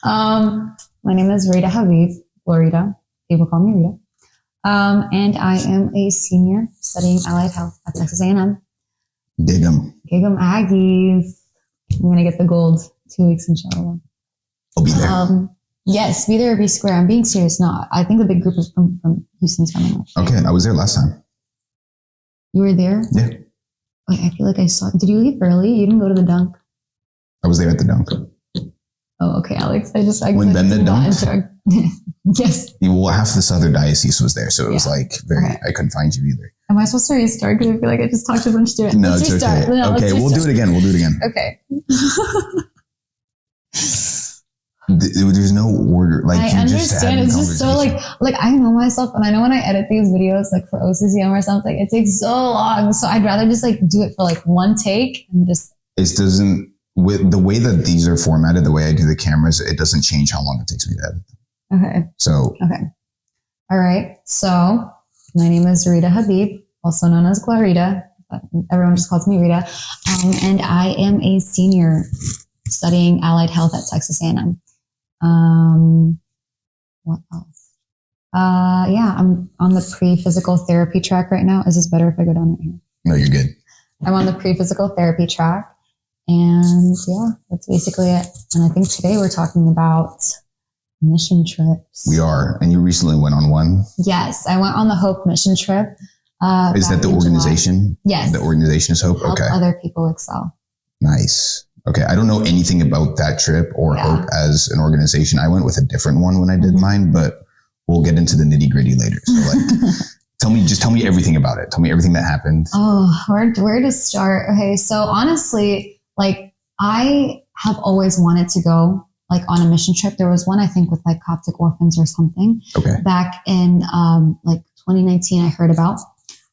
My name is Rita Habeeb, or Rita. People call me Rita. And I am a senior studying allied health at Texas A&M. Dig 'em. Aggies. I'm going to get the gold 2 weeks, inshallah. I'll be there. Yes, be there or be square. I'm being serious. No, I think the big group is from Houston's coming. Okay, I was there last time. You were there? Yeah. Wait, I feel like I saw. Did you leave early? You didn't go to the dunk? I was there at the dunk. Oh, okay, Alex. When Ben did dunk? Yes. Well, half the Southern Diocese was there, so it was like I couldn't find you either. Am I supposed to restart? Because I feel like I just talked to a bunch of students. No, it's okay. No, okay, we'll do it again. Okay. There's no order. Like I understand. It's just so like I know myself, and I know when I edit these videos, like for OCCM or something, it takes so long. So I'd rather just like do it for like one take and just. It doesn't. With the way that these are formatted, the way I do the cameras, it doesn't change how long it takes me to edit. Okay. So. Okay. All right. So my name is Rita Habeeb, also known as Clarita. Everyone just calls me Rita. And I am a senior studying allied health at Texas A&M. What else? Yeah, I'm on the pre-physical therapy track right now. Is this better if I go down right here? No, you're good. I'm on the pre-physical therapy track. And yeah, that's basically it. And I think today we're talking about mission trips. We are. And you recently went on one? Yes, I went on the Hope mission trip. Is that the organization? July. Yes. The organization is Hope? Help okay. Other people excel. Nice. Okay. I don't know anything about that trip or Hope as an organization. I went with a different one when I did mine, but we'll get into the nitty gritty later. So like, tell me everything about it. Tell me everything that happened. Oh, where to start? Okay. So honestly, like I have always wanted to go like on a mission trip. There was one, I think, with like Coptic orphans or something. Okay. Back in like 2019, I heard about.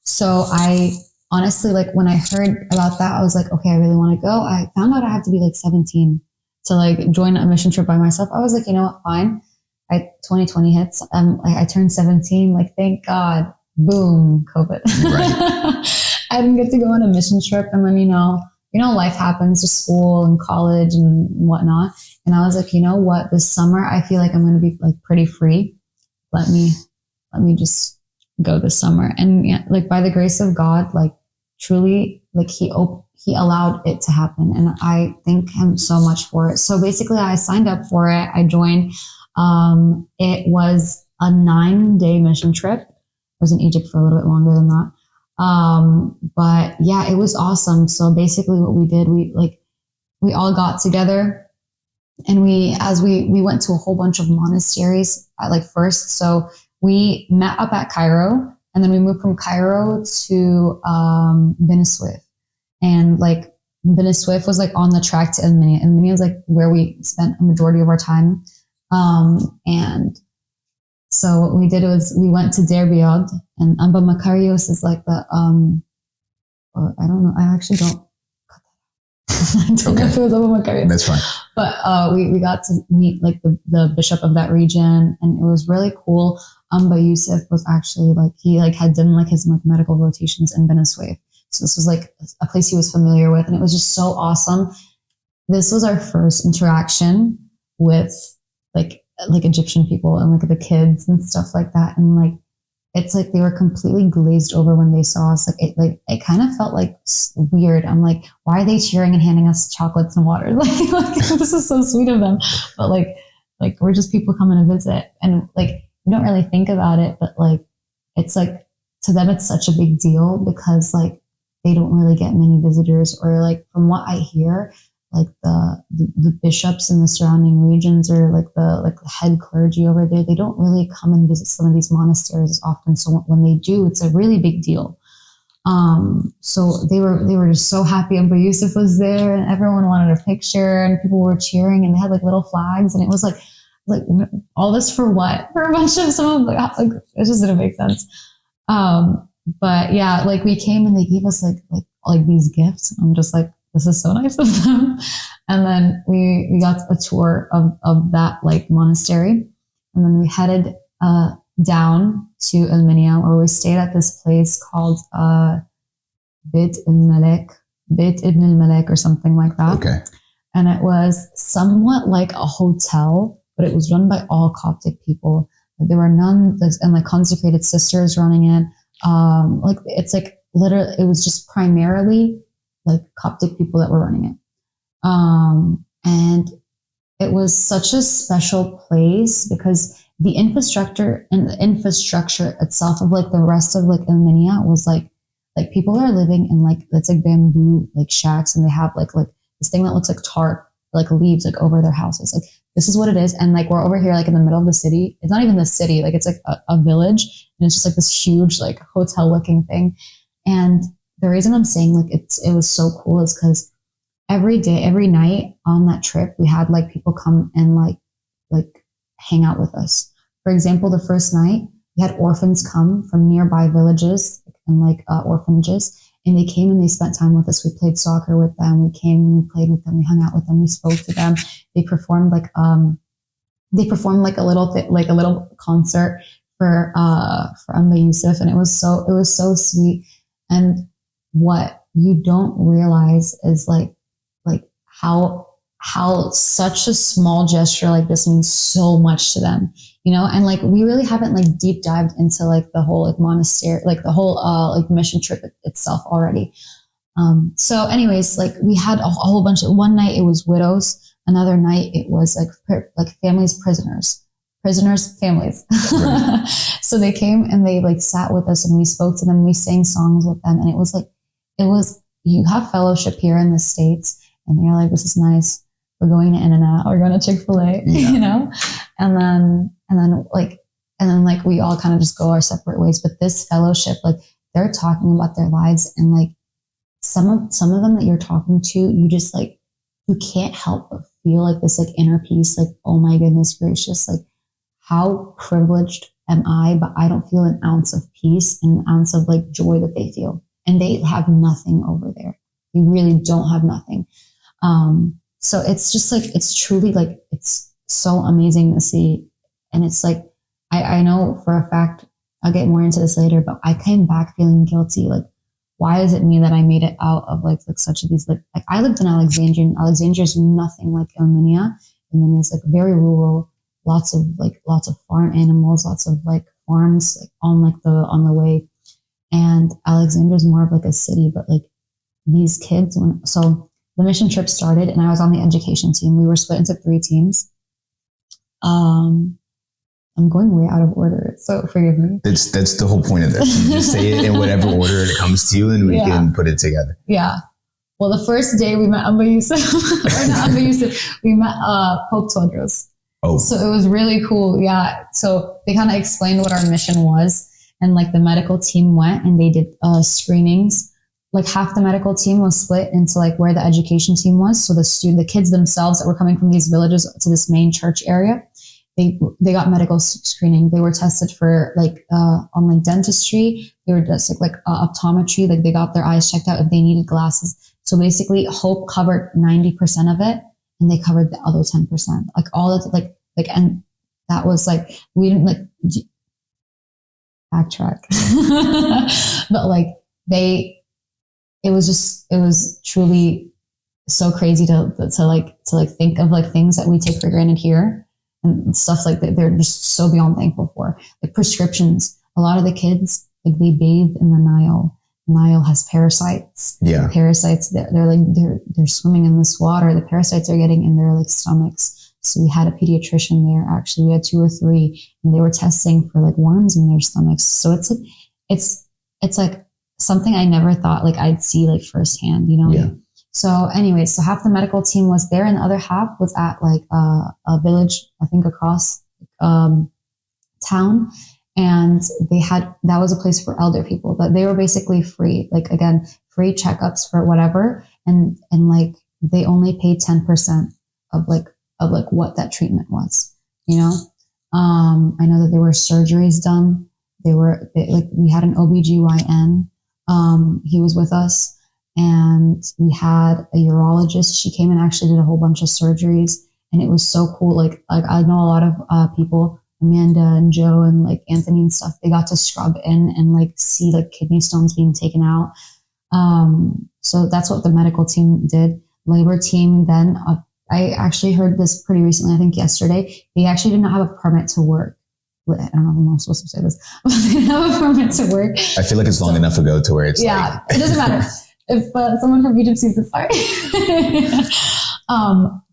So I honestly, like when I heard about that, I was like, okay, I really want to go. I found out I have to be like 17 to like join a mission trip by myself. I was like, you know what, fine. 2020 hits. I turned 17. Like, thank God. Boom, COVID. Right. I didn't get to go on a mission trip, and then life happens to school and college and whatnot. And I was like, you know what? This summer, I feel like I'm going to be like pretty free. Let me just go this summer. And yeah, like by the grace of God, like truly, like he allowed it to happen. And I thank him so much for it. So basically I signed up for it. I joined. It was a 9-day mission trip. I was in Egypt for a little bit longer than that. But yeah, it was awesome. So basically what we did, we all got together and we went to a whole bunch of monasteries first. So we met up at Cairo and then we moved from Cairo to, Beni Suef, and like Beni Suef was like on the track to El Minya. El Minya was like where we spent a majority of our time. And so what we did was we went to Deir Biad, and Amba Makarios is like the, or I don't know, I actually don't. I don't know if it was Amba Makarios. That's fine. But we got to meet like the bishop of that region, and it was really cool. Amba Yusuf was actually like, he like had done like his like medical rotations in Beni Suef. So this was like a place he was familiar with, and it was just so awesome. This was our first interaction with like Egyptian people and like the kids and stuff like that. And like, it's like they were completely glazed over when they saw us. Like it kind of felt like weird. I'm like, why are they cheering and handing us chocolates and water? Like this is so sweet of them. But like we're just people coming to visit, and like you don't really think about it, but like it's like to them it's such a big deal because like they don't really get many visitors, or like from what I hear, like the bishops in the surrounding regions or like the head clergy over there, they don't really come and visit some of these monasteries as often. So when they do, it's a really big deal. So they were just so happy. Abu Yusuf was there and everyone wanted a picture and people were cheering and they had like little flags, and it was like all this for what? For a bunch of someone like it just didn't make sense. But yeah, like we came and they gave us like these gifts. And I'm just like, this is so nice of them. And then we got a tour of that like monastery. And then we headed down to El Minya, where we stayed at this place called Beit Ibn al-Malek or something like that. Okay. And it was somewhat like a hotel, but it was run by all Coptic people. There were nuns and like consecrated sisters running it. Like it's like literally, it was just primarily like Coptic people that were running it. And it was such a special place because the infrastructure itself of like the rest of like Armenia was like people are living in like, it's like bamboo like shacks, and they have like this thing that looks like tarp, like leaves like over their houses. Like this is what it is. And like we're over here like in the middle of the city. It's not even the city, like it's like a village, and it's just like this huge like hotel looking thing. And the reason I'm saying like it was so cool is because every day, every night on that trip, we had like people come and like hang out with us. For example, the first night we had orphans come from nearby villages and like orphanages, and they came and they spent time with us. We played soccer with them. We came and we played with them. We hung out with them. We spoke to them. They performed like a little concert for Amba Yusuf, and it was so sweet. And what you don't realize is like how such a small gesture like this means so much to them, you know? And like, we really haven't like deep dived into like the whole like monastery, like the whole like mission trip itself already. So anyways, like we had a whole bunch of, one night it was widows. Another night it was like families, families. Right. So they came and they like sat with us and we spoke to them. We sang songs with them. And it was you have fellowship here in the States and you're like, this is nice. We're going to In-N-Out, we're going to Chick-fil-A, yeah. You know? And then we all kind of just go our separate ways. But this fellowship, like they're talking about their lives, and like some of them that you're talking to, you just like, you can't help but feel like this like inner peace, like, oh my goodness gracious, like how privileged am I, but I don't feel an ounce of peace and an ounce of like joy that they feel. And they have nothing over there. They really don't have nothing. So it's just like, it's truly like, it's so amazing to see. And it's like, I know for a fact, I'll get more into this later, but I came back feeling guilty. Like, why is it me that I made it out of like such of these, like I lived in Alexandria, and Alexandria is nothing like Armenia. Armenia is like very rural, lots of farm animals, lots of like farms like on the way. And Alexandria is more of like a city, but like these kids, so the mission trip started and I was on the education team. We were split into 3 teams. I'm going way out of order, so forgive me. That's the whole point of this. You just say it in whatever order it comes to you and we can put it together. Yeah. Well, the first day we met Amba Yusuf, we met Pope Todros. Oh. So it was really cool. Yeah. So they kind of explained what our mission was, and like the medical team went and they did screenings. Like half the medical team was split into like where the education team was. So the kids themselves that were coming from these villages to this main church area, they got medical screening. They were tested for like on like dentistry. They were just like optometry. Like they got their eyes checked out if they needed glasses. So basically, Hope covered 90% of it, and they covered the other 10%. Like all of like, and that was like, we didn't like backtrack, but like it was truly so crazy to think of like things that we take for granted here and stuff like that. They're just so beyond thankful for. Like prescriptions. A lot of the kids, like they bathe in the Nile. Nile has parasites. Yeah. Parasites, they're swimming in this water. The parasites are getting in their like stomachs. So we had a pediatrician there. Actually, we had 2 or 3, and they were testing for like worms in their stomachs. So it's like something I never thought like I'd see like firsthand, you know? Yeah. So anyways, so half the medical team was there and the other half was at like a village, I think across town. And that was a place for elder people, but they were basically free, like again, free checkups for whatever. And like they only paid 10% of what that treatment was, you know? I know that there were surgeries done. We had an OBGYN. He was with us, and we had a urologist. She came and actually did a whole bunch of surgeries, and it was so cool. Like I know a lot of people, Amanda and Joe and like Anthony and stuff, they got to scrub in and like see like kidney stones being taken out. So that's what the medical team did. labor team then, I actually heard this pretty recently, I think yesterday, they actually did not have a permit to work. I don't know if I'm supposed to say this, but they didn't have a permit to work. I feel like it's long enough ago to where it's yeah, it doesn't matter. If someone from Egypt sees this, sorry.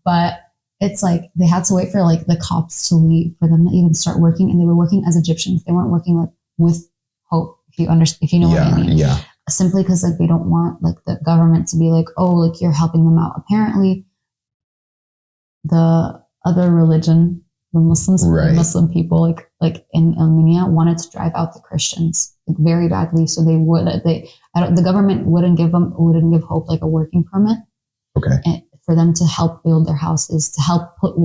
But it's like they had to wait for like the cops to leave for them to even start working, and they were working as Egyptians. They weren't working like with hope, if you understand, if you know what I mean. Yeah. Simply because like they don't want like the government to be like, oh, like you're helping them out. Apparently, the other religion, the Muslims, right. the Muslim people, like in Armenia, wanted to drive out the Christians like very badly. So the government wouldn't give Hope like a working permit. Okay. And for them to help build their houses, to help put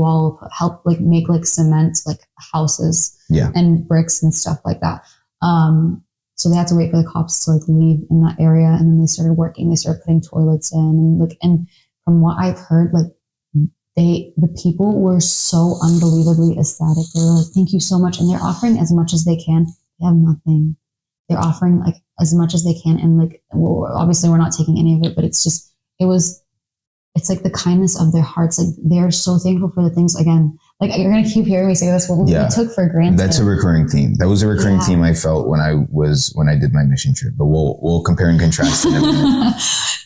help like make like cement like houses, and bricks and stuff like that. So they had to wait for the cops to like leave in that area, and then they started working. They started putting toilets in, and from what I've heard, like the people were so unbelievably ecstatic. They were like, "Thank you so much," and they're offering as much as they can. They have nothing. They're offering like as much as they can, and like obviously we're not taking any of it, but it's like the kindness of their hearts. Like they're so thankful for the things. Again, like you're gonna keep hearing me say this. What we took for granted. That's a recurring theme. That was a recurring theme I felt when I did my mission trip. But we'll compare and contrast in a minute.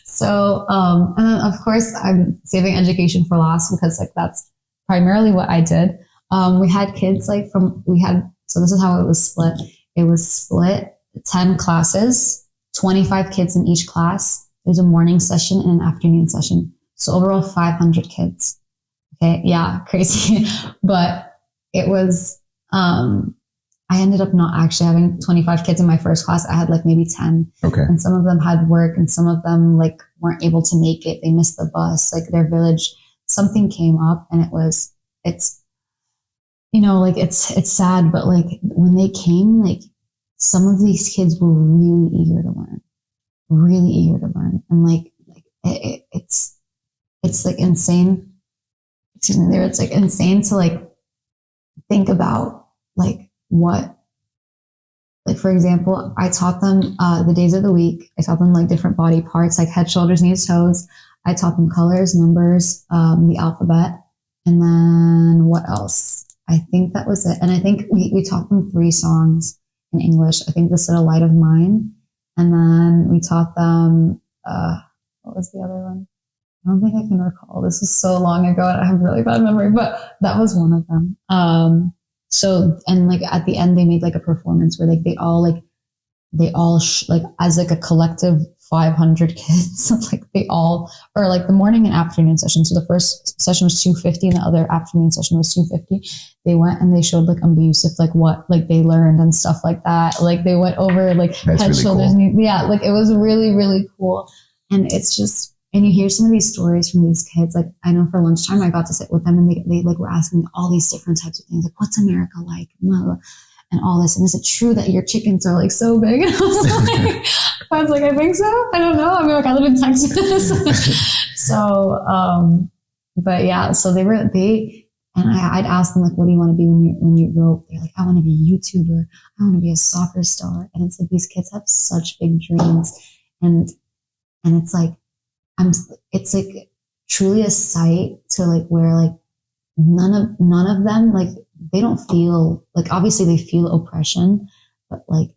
So, and then of course I'm saving education for last because like that's primarily what I did. We had kids so this is how it was split. It was split 10 classes, 25 kids in each class. There's a morning session and an afternoon session. So overall 500 kids. Okay. Yeah. Crazy. But it was, I ended up not actually having 25 kids in my first class. I had like maybe 10. Okay. And some of them had work and some of them like weren't able to make it. They missed the bus, like their village, something came up, and it's sad, but like when they came, like some of these kids were really eager to learn. And like it's like insane. It's like insane to like think about like what, like for example, I taught them the days of the week. I taught them like different body parts, like head, shoulders, knees, toes. I taught them colors, numbers, the alphabet, and then what else? I think that was it. And I think we taught them 3 songs in English. I think this is A Light of Mine, and then we taught them what was the other one? I don't think I can recall. This was so long ago and I have really bad memory, but that was one of them. And like at the end, they made like a performance where like they all as like a collective 500 kids, like they all, or like the morning and afternoon session. So the first session was 250 and the other afternoon session was 250. They went and they showed like Yusuf, like what, like they learned and stuff like that. Like they went over like That's head, really shoulders, cool. knees. Yeah. Like it was really, really cool. And it's just, and you hear some of these stories from these kids. Like I know for lunchtime, I got to sit with them and they like were asking me all these different types of things. Like, what's America like? And all this. And is it true that your chickens are like so big? And I was like, I think so. I don't know. I mean, like I live in Texas. So, but yeah, so I'd ask them like, what do you want to be when you grow up? They're like, I want to be a YouTuber. I want to be a soccer star. And it's like, these kids have such big dreams. And it's like, it's like truly a sight to like where like none of them, like they don't feel like, obviously they feel oppression, but like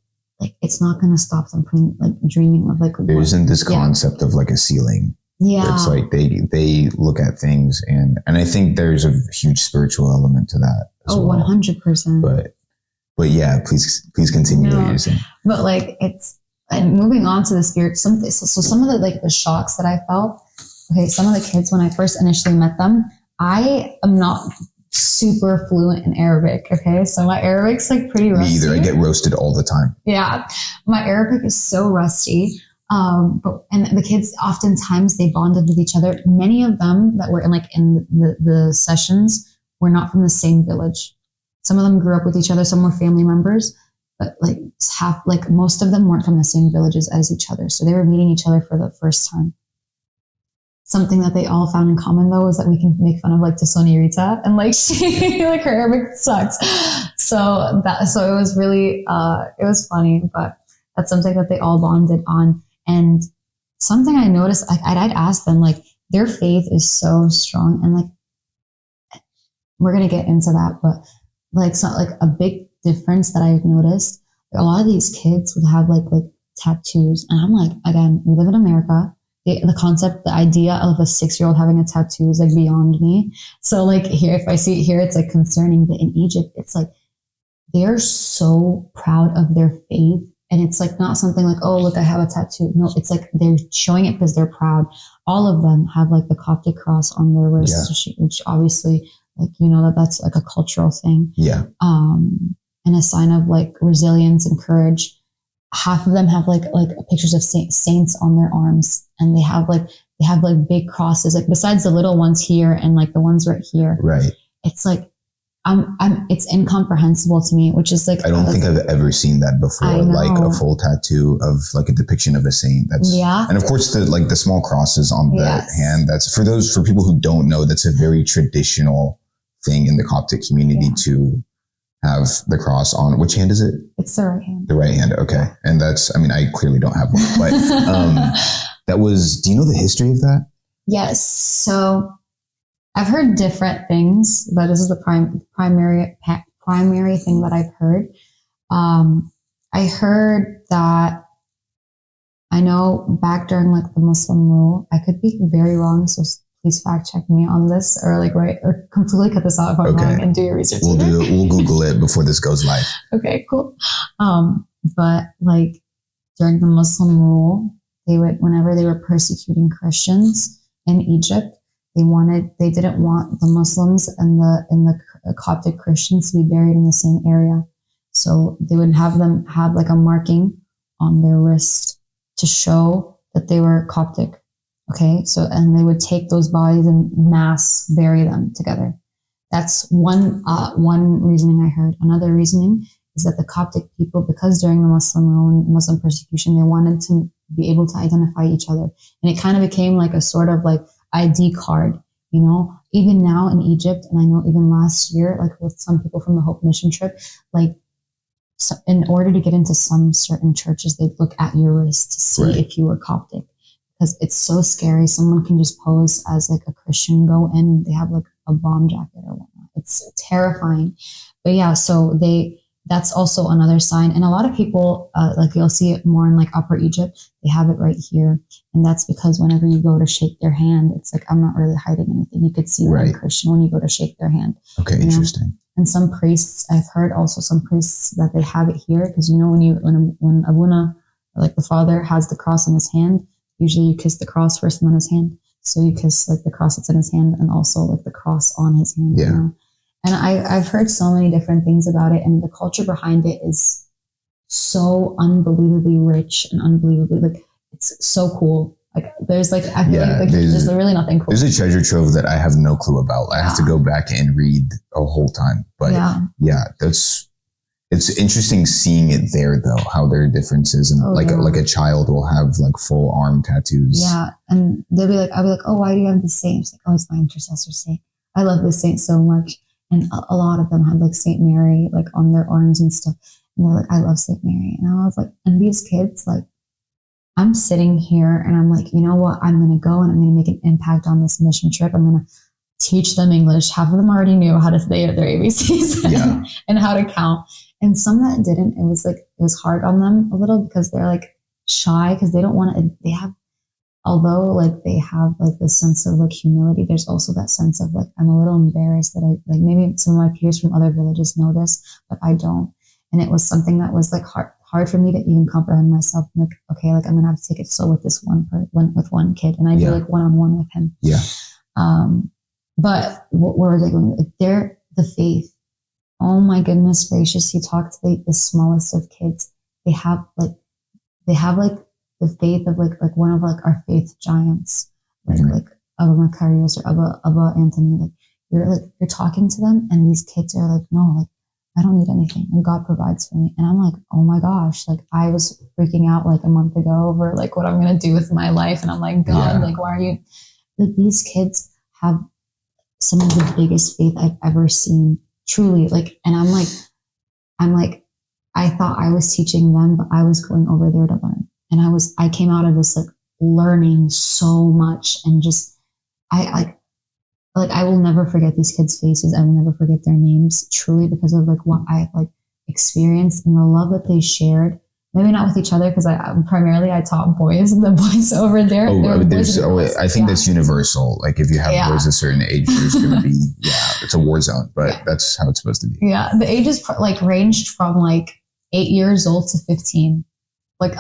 it's not going to stop them from like dreaming of like, there isn't this concept of like a ceiling. Yeah. It's like they look at things and I think there's a huge spiritual element to that. As well. 100%. But yeah, please continue what you're saying. But like and moving on to the spirit, some of the like the shocks that I felt. Okay, some of the kids when I first initially met them, I am not super fluent in Arabic. Okay, so my Arabic's like pretty rusty. Me either. I get roasted all the time. Yeah, my Arabic is so rusty. And the kids oftentimes they bonded with each other. Many of them that were in the sessions were not from the same village. Some of them grew up with each other. Some were family members. But most of them weren't from the same villages as each other. So they were meeting each other for the first time. Something that they all found in common though was that we can make fun of like Tasoni Rita and like she like her Arabic sucks. So it was really it was funny, but that's something that they all bonded on. And something I noticed, I'd ask them like, their faith is so strong. And like, we're going to get into that, but like, it's not like a big difference that I've noticed. A lot of these kids would have like tattoos. And I'm like, again, we live in America. The concept, the idea of a 6-year-old having a tattoo is like beyond me. So like here, if I see it here, it's like concerning. But in Egypt, it's like they're so proud of their faith. And it's like not something like, oh, look, I have a tattoo. No, it's like they're showing it because they're proud. All of them have like the Coptic cross on their wrist, which obviously, like, you know, that's like a cultural thing. Yeah. And a sign of like resilience and courage. Half of them have like pictures of saints on their arms, and they have big crosses, like besides the little ones here and like the ones right here. Right. It's like, it's incomprehensible to me, which is like, I don't think I've ever seen that before. Like a full tattoo of like a depiction of a saint. And of course the small crosses on the hand. That's for people who don't know, that's a very traditional thing in the Coptic community to have the cross on. Which hand is it? It's the right hand. The right hand. Okay. And I clearly don't have one, but do you know the history of that? Yes. So I've heard different things, but this is the primary thing that I've heard. I heard that, I know back during like the Muslim rule, I could be very wrong, so please fact check me on this, or or completely cut this out if I'm wrong, and do your research. We'll Google it before this goes live. Okay, cool. But like during the Muslim rule, whenever they were persecuting Christians in Egypt, they didn't want the Muslims and the Coptic Christians to be buried in the same area. So they would have them have like a marking on their wrist to show that they were Coptic. Okay, so, and they would take those bodies and mass bury them together. That's one reasoning I heard. Another reasoning is that the Coptic people, because during the Muslim rule and Muslim persecution, they wanted to be able to identify each other. And it kind of became like a sort of like ID card, you know, even now in Egypt. And I know even last year, like with some people from the Hope Mission trip, like, so in order to get into some certain churches, they'd look at your wrist to see if you were Coptic. Because it's so scary. Someone can just pose as like a Christian, go in, they have like a bomb jacket or whatnot. It's terrifying. But yeah, so that's also another sign. And a lot of people, like you'll see it more in like Upper Egypt, they have it right here. And that's because whenever you go to shake their hand, it's like, I'm not really hiding anything. You could see that I'm Christian when you go to shake their hand. Okay, interesting. Know? And some priests, I've heard also some priests that they have it here. Because you know, when Abuna, like the father, has the cross in his hand, usually you kiss the cross first on his hand. So you kiss like the cross that's in his hand and also like the cross on his hand. Yeah. You know? And I've heard so many different things about it. And the culture behind it is so unbelievably rich and unbelievably, like, it's so cool. Like there's like, I feel like there's really nothing cool. There's a treasure trove that I have no clue about. I have to go back and read a whole time. But it's interesting seeing it there though, how there are differences, and like a child will have like full arm tattoos. Yeah. And I'll be like, oh, why do you have the saint? It's like, oh, it's my intercessor saint. I love this saint so much. And a lot of them had like Saint Mary like on their arms and stuff. And they're like, I love Saint Mary. And I was like, and these kids, like, I'm sitting here and I'm like, you know what? I'm going to go and I'm going to make an impact on this mission trip. I'm going to teach them English. Half of them already knew how to say their ABCs and how to count. And some that didn't, it was hard on them a little because they're like shy because they don't want to, although like they have like this sense of like humility, there's also that sense of like, I'm a little embarrassed that I, like, maybe some of my peers from other villages know this, but I don't. And it was something that was like hard for me to even comprehend myself. Like, okay, like I'm going to have to take it slow with this with one kid. And I do like one-on-one with him. Yeah. But what were they going to, they're the faith. Oh my goodness gracious. You talk to the smallest of kids. They have like the faith of like one of like our faith giants, like Abba Macarius or Abba Anthony. Like you're talking to them and these kids are like, no, like I don't need anything and God provides for me. And I'm like, oh my gosh, like I was freaking out like a month ago over like what I'm going to do with my life. And I'm like, God, like, why are you, like these kids have some of the biggest faith I've ever seen, truly. Like, and I'm like, I thought I was teaching them, but I was going over there to learn. And I came out of this like learning so much and just I will never forget these kids' faces. I will never forget their names, truly, because of like what I like experienced and the love that they shared. Maybe not with each other, because I taught boys, and the boys over there. I think that's universal. Like if you have boys a certain age, there's going to be it's a war zone, but that's how it's supposed to be. Yeah, the ages like ranged from like 8 years old to 15, like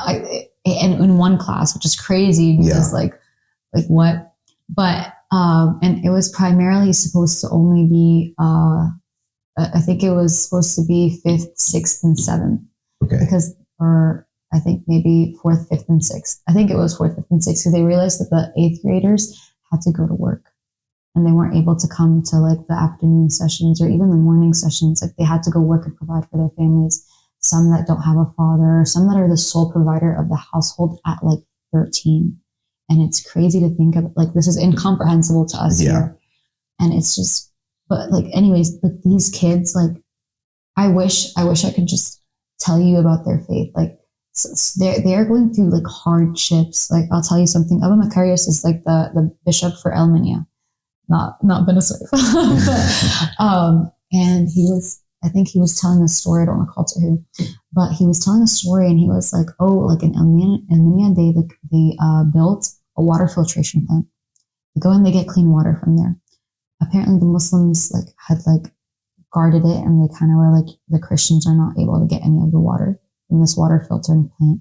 in one class, which is crazy because like what, but. And it was primarily supposed to only be, I think it was supposed to be 5th, 6th, and 7th. Okay. Or I think maybe 4th, 5th, and 6th. I think it was 4th, 5th, and 6th, because they realized that the 8th graders had to go to work and they weren't able to come to like the afternoon sessions or even the morning sessions. Like they had to go work and provide for their families. Some that don't have a father, some that are the sole provider of the household at like 13. And it's crazy to think of, like, this is incomprehensible to us here. And it's just, but like, anyways, like these kids, like, I wish I could just tell you about their faith. Like, they're going through like hardships. Like, I'll tell you something. Abba Macarius is like the bishop for El Minya, not Venezuela. And I think he was telling a story. I don't recall to who, but he was telling a story, and he was like, "Oh, like in El Minya, they built a water filtration plant. They go and they get clean water from there. Apparently, the Muslims like had like guarded it, and they kind of were like, the Christians are not able to get any of the water from this water filtering plant,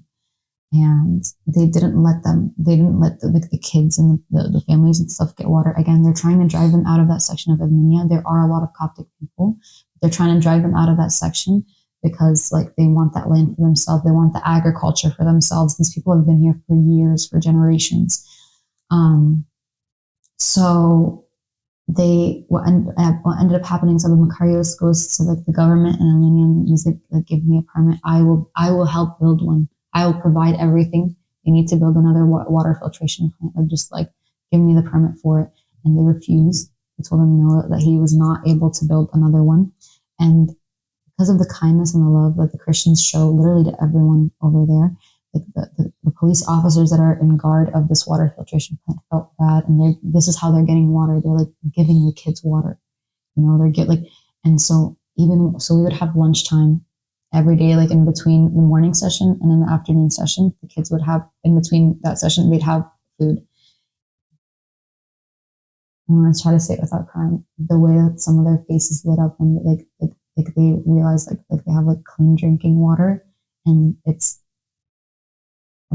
and they didn't let the kids and the families and stuff get water. Again, they're trying to drive them out of that section of El Minya. There are a lot of Coptic people. They're trying to drive them out of that section because like they want that land for themselves. They want the agriculture for themselves. These people have been here for years, for generations. So what ended up happening is Abu Macarius goes to like the government and El Minya, and he's like, give me a permit. I will help build one. I will provide everything. They need to build another water filtration plant. Like, just like, give me the permit for it. And they refused. They told him no, that he was not able to build another one. And because of the kindness and the love that the Christians show literally to everyone over there, like the police officers that are in guard of this water filtration plant felt bad. And this is how they're getting water. They're like giving the kids water. And so we would have lunchtime every day, like in between the morning session and in the afternoon session. The kids would have, in between that session, they'd have food. I'm going to try to say it without crying. The way that some of their faces lit up when like they realized like they have like clean drinking water, and it's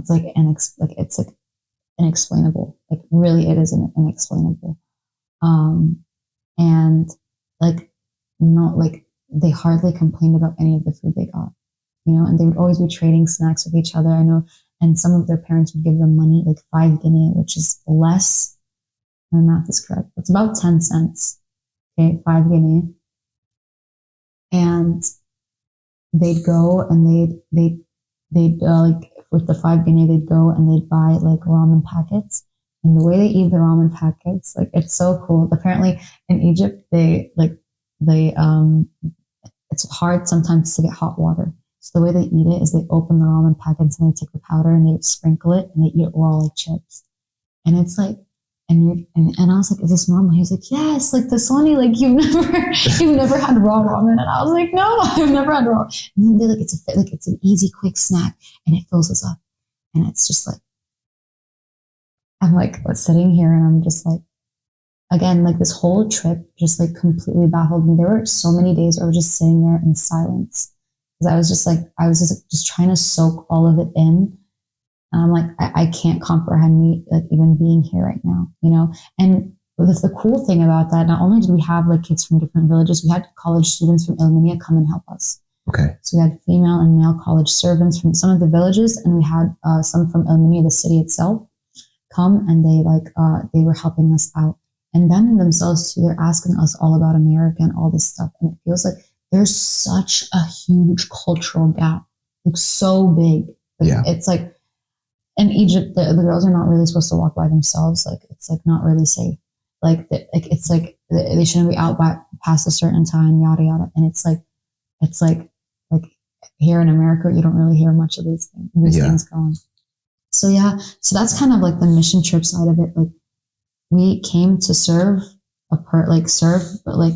like inexplainable. Like, really, it is inexplainable. And like, not like, they hardly complained about any of the food they got, and they would always be trading snacks with each other. I know, and some of their parents would give them money, like 5 guinea, which is less. My math is correct. It's about 10 cents. Okay, 5 guinea. And they'd go and they'd like, with the 5 guinea, they'd go and they'd buy like ramen packets. And the way they eat the ramen packets, like, it's so cool. Apparently in Egypt, it's hard sometimes to get hot water. So the way they eat it is they open the ramen packets and they take the powder and they sprinkle it and they eat it raw like chips. And it's like, and I was like, is this normal? He was like, yes, like the Sony, like you've never had raw ramen. And I was like, no, I've never had raw. And then they're like, it's an easy, quick snack, and it fills us up. And it's just like, I'm like sitting here and I'm just like, again, like this whole trip just like completely baffled me. There were so many days where I was just sitting there in silence, because I was just trying to soak all of it in. And I'm like, I can't comprehend me like even being here right now, And the cool thing about that, not only did we have like kids from different villages, we had college students from El Minya come and help us. Okay. So we had female and male college servants from some of the villages, and we had some from El Minya, the city itself, come, and they were helping us out. And them themselves too, they're asking us all about America and all this stuff. And it feels like there's such a huge cultural gap, like so big. Yeah. It's like, in Egypt, the girls are not really supposed to walk by themselves. Like, it's like not really safe. It's like they shouldn't be out past a certain time, yada yada. And it's like here in America, you don't really hear much of these things going. So yeah, so that's kind of like the mission trip side of it. Like, we came to serve but like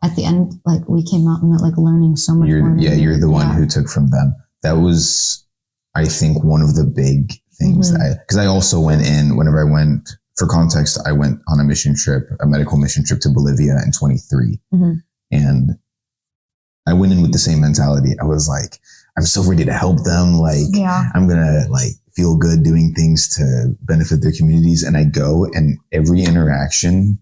at the end, like we came out and like learning so much more. You're the one who took from them. That was, I think, one of the big things because I also went in whenever I went, for context, I went on a medical mission trip to Bolivia in 23. And I went in with the same mentality. I was like, I'm so ready to help them. Like, I'm going to like feel good doing things to benefit their communities. And I go, and every interaction,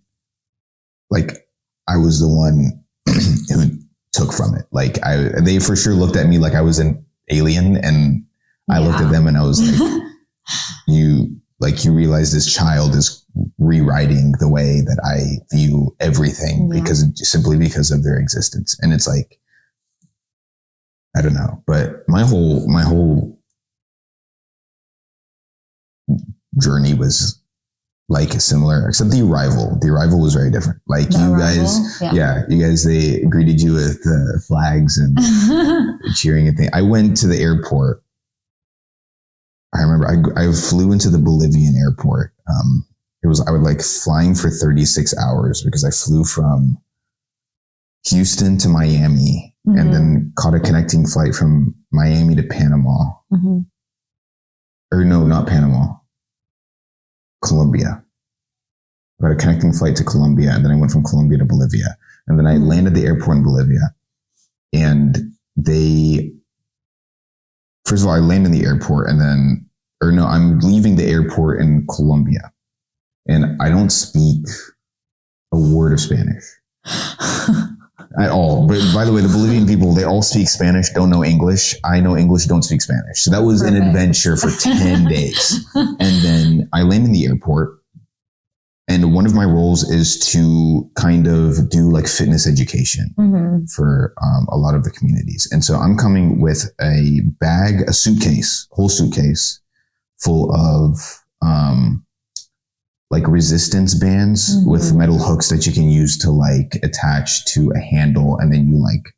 like I was the one who took from it. Like they for sure looked at me like I was an alien, and I looked at them and I was like, you realize this child is rewriting the way that I view everything because of their existence. And it's like, I don't know, but my whole journey was like similar, except the arrival. The arrival was very different. Like you guys, they greeted you with flags and cheering and things. I went to the airport. I remember I flew into the Bolivian airport. I was like flying for 36 hours because I flew from Houston to Miami and then caught a connecting flight from Miami to Panama. Or no, not Panama. Colombia. I got a connecting flight to Colombia, and then I went from Colombia to Bolivia. And then I landed at the airport in Bolivia. And first of all, I land in the airport I'm leaving the airport in Colombia. And I don't speak a word of Spanish at all. But by the way, the Bolivian people, they all speak Spanish, don't know English. I know English, don't speak Spanish. So that was an adventure for 10 days. And then I land in the airport. And one of my roles is to kind of do like fitness education for a lot of the communities. And so I'm coming with a whole suitcase full of like resistance bands with metal hooks that you can use to like attach to a handle. And then you like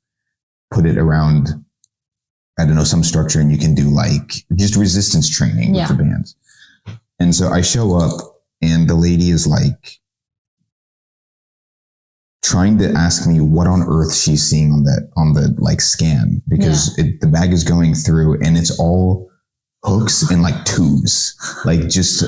put it around, I don't know, some structure, and you can do like just resistance training with the bands. And so I show up, and the lady is like trying to ask me what on earth she's seeing on the like scan, because the bag is going through and it's all hooks and like tubes. Like just,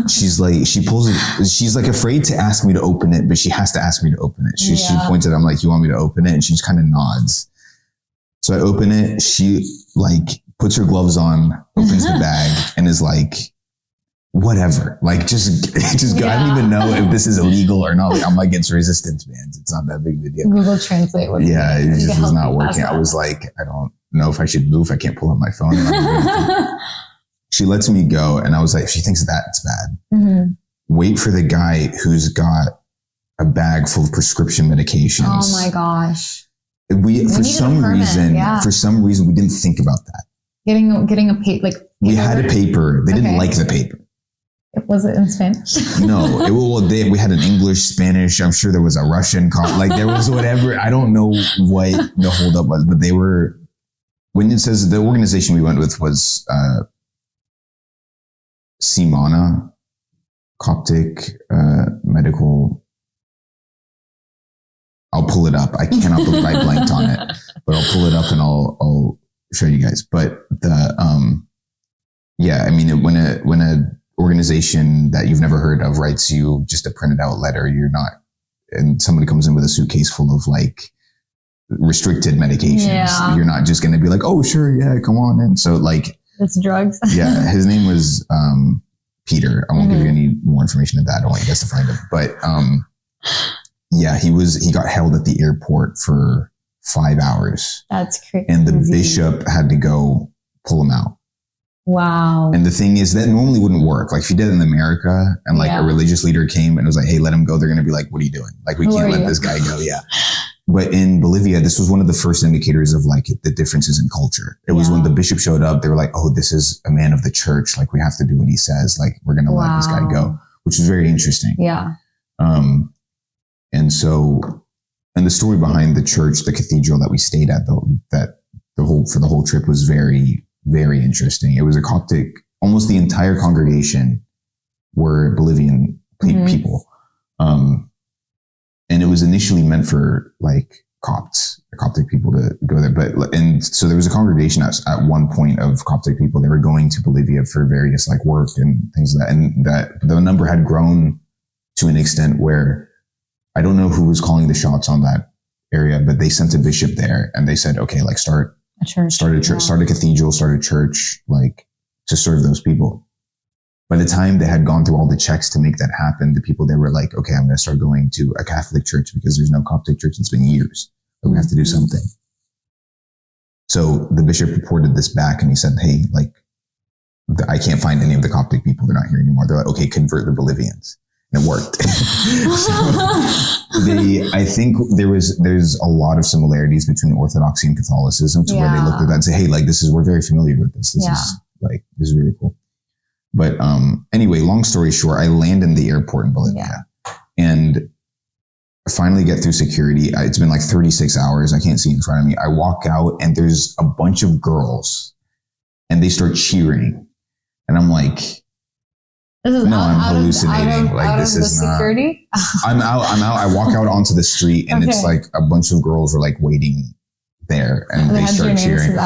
she's like, she's like afraid to ask me to open it, but she has to ask me to open it. She points at it. I'm like, you want me to open it? And she just kind of nods. So I open it. She like puts her gloves on, opens the bag, and is like, whatever, like just go. I don't even know if this is illegal or not. Like, I'm like, it's resistance bands. It's not that big of a deal. Google Translate. It just was not working. I was like, I don't know if I should move. I can't pull up my phone. She lets me go. And I was like, she thinks that's bad. Wait for the guy who's got a bag full of prescription medications. Oh my gosh. For some reason, we didn't think about that. Getting a paper, like we had a paper. They didn't like the paper. Was it in Spanish? No, we had an English, Spanish. I'm sure there was a Russian. Like there was whatever. I don't know what the holdup was, but they were. When it says the organization we went with was Simana, Coptic Medical. I'll pull it up. I cannot believe I blanked on it, but I'll pull it up and I'll show you guys. But I mean, when a organization that you've never heard of writes you just a printed out letter, and somebody comes in with a suitcase full of like restricted medications, you're not just going to be like, oh, sure. Yeah, come on. And so like, it's drugs. His name was Peter. I won't give you any more information than that. I don't want you guys to find him. But he got held at the airport for 5 hours. That's crazy. And the bishop had to go pull him out. Wow. And the thing is, that normally wouldn't work. Like if you did it in America and like a religious leader came and was like, hey, let him go, they're going to be like, what are you doing? Like, we can't let this guy go. Yeah. But in Bolivia, this was one of the first indicators of like the differences in culture. It was when the bishop showed up, they were like, oh, this is a man of the church. Like we have to do what he says. Like we're going to let this guy go, which was very interesting. Yeah. And the story behind the church, the cathedral that we stayed at, for the whole trip was very, very interesting. It was a Coptic, almost the entire congregation were Bolivian people. And it was initially meant for like Coptic people to go there. And so there was a congregation at one point of Coptic people. They were going to Bolivia for various like work and things like that. And that the number had grown to an extent where I don't know who was calling the shots on that area, but they sent a bishop there and they said, okay, like start a cathedral, start a church, like to serve those people. By the time they had gone through all the checks to make that happen, the people there were like, okay, I'm going to start going to a Catholic church because there's no Coptic church. It's been years. So we have to do something. So the bishop reported this back and he said, hey, like, I can't find any of the Coptic people. They're not here anymore. They're like, okay, convert the Bolivians. And it worked. I think there's a lot of similarities between Orthodoxy and Catholicism to where they looked at that and say, hey, like, we're very familiar with this. This is really cool. But anyway, long story short, I land in the airport in Bolivia and finally get through security. It's been like 36 hours. I can't see in front of me. I walk out and there's a bunch of girls and they start cheering. And I'm like, I'm hallucinating. This is not security. I'm out. I walk out onto the street and it's like a bunch of girls are like waiting there and they start cheering.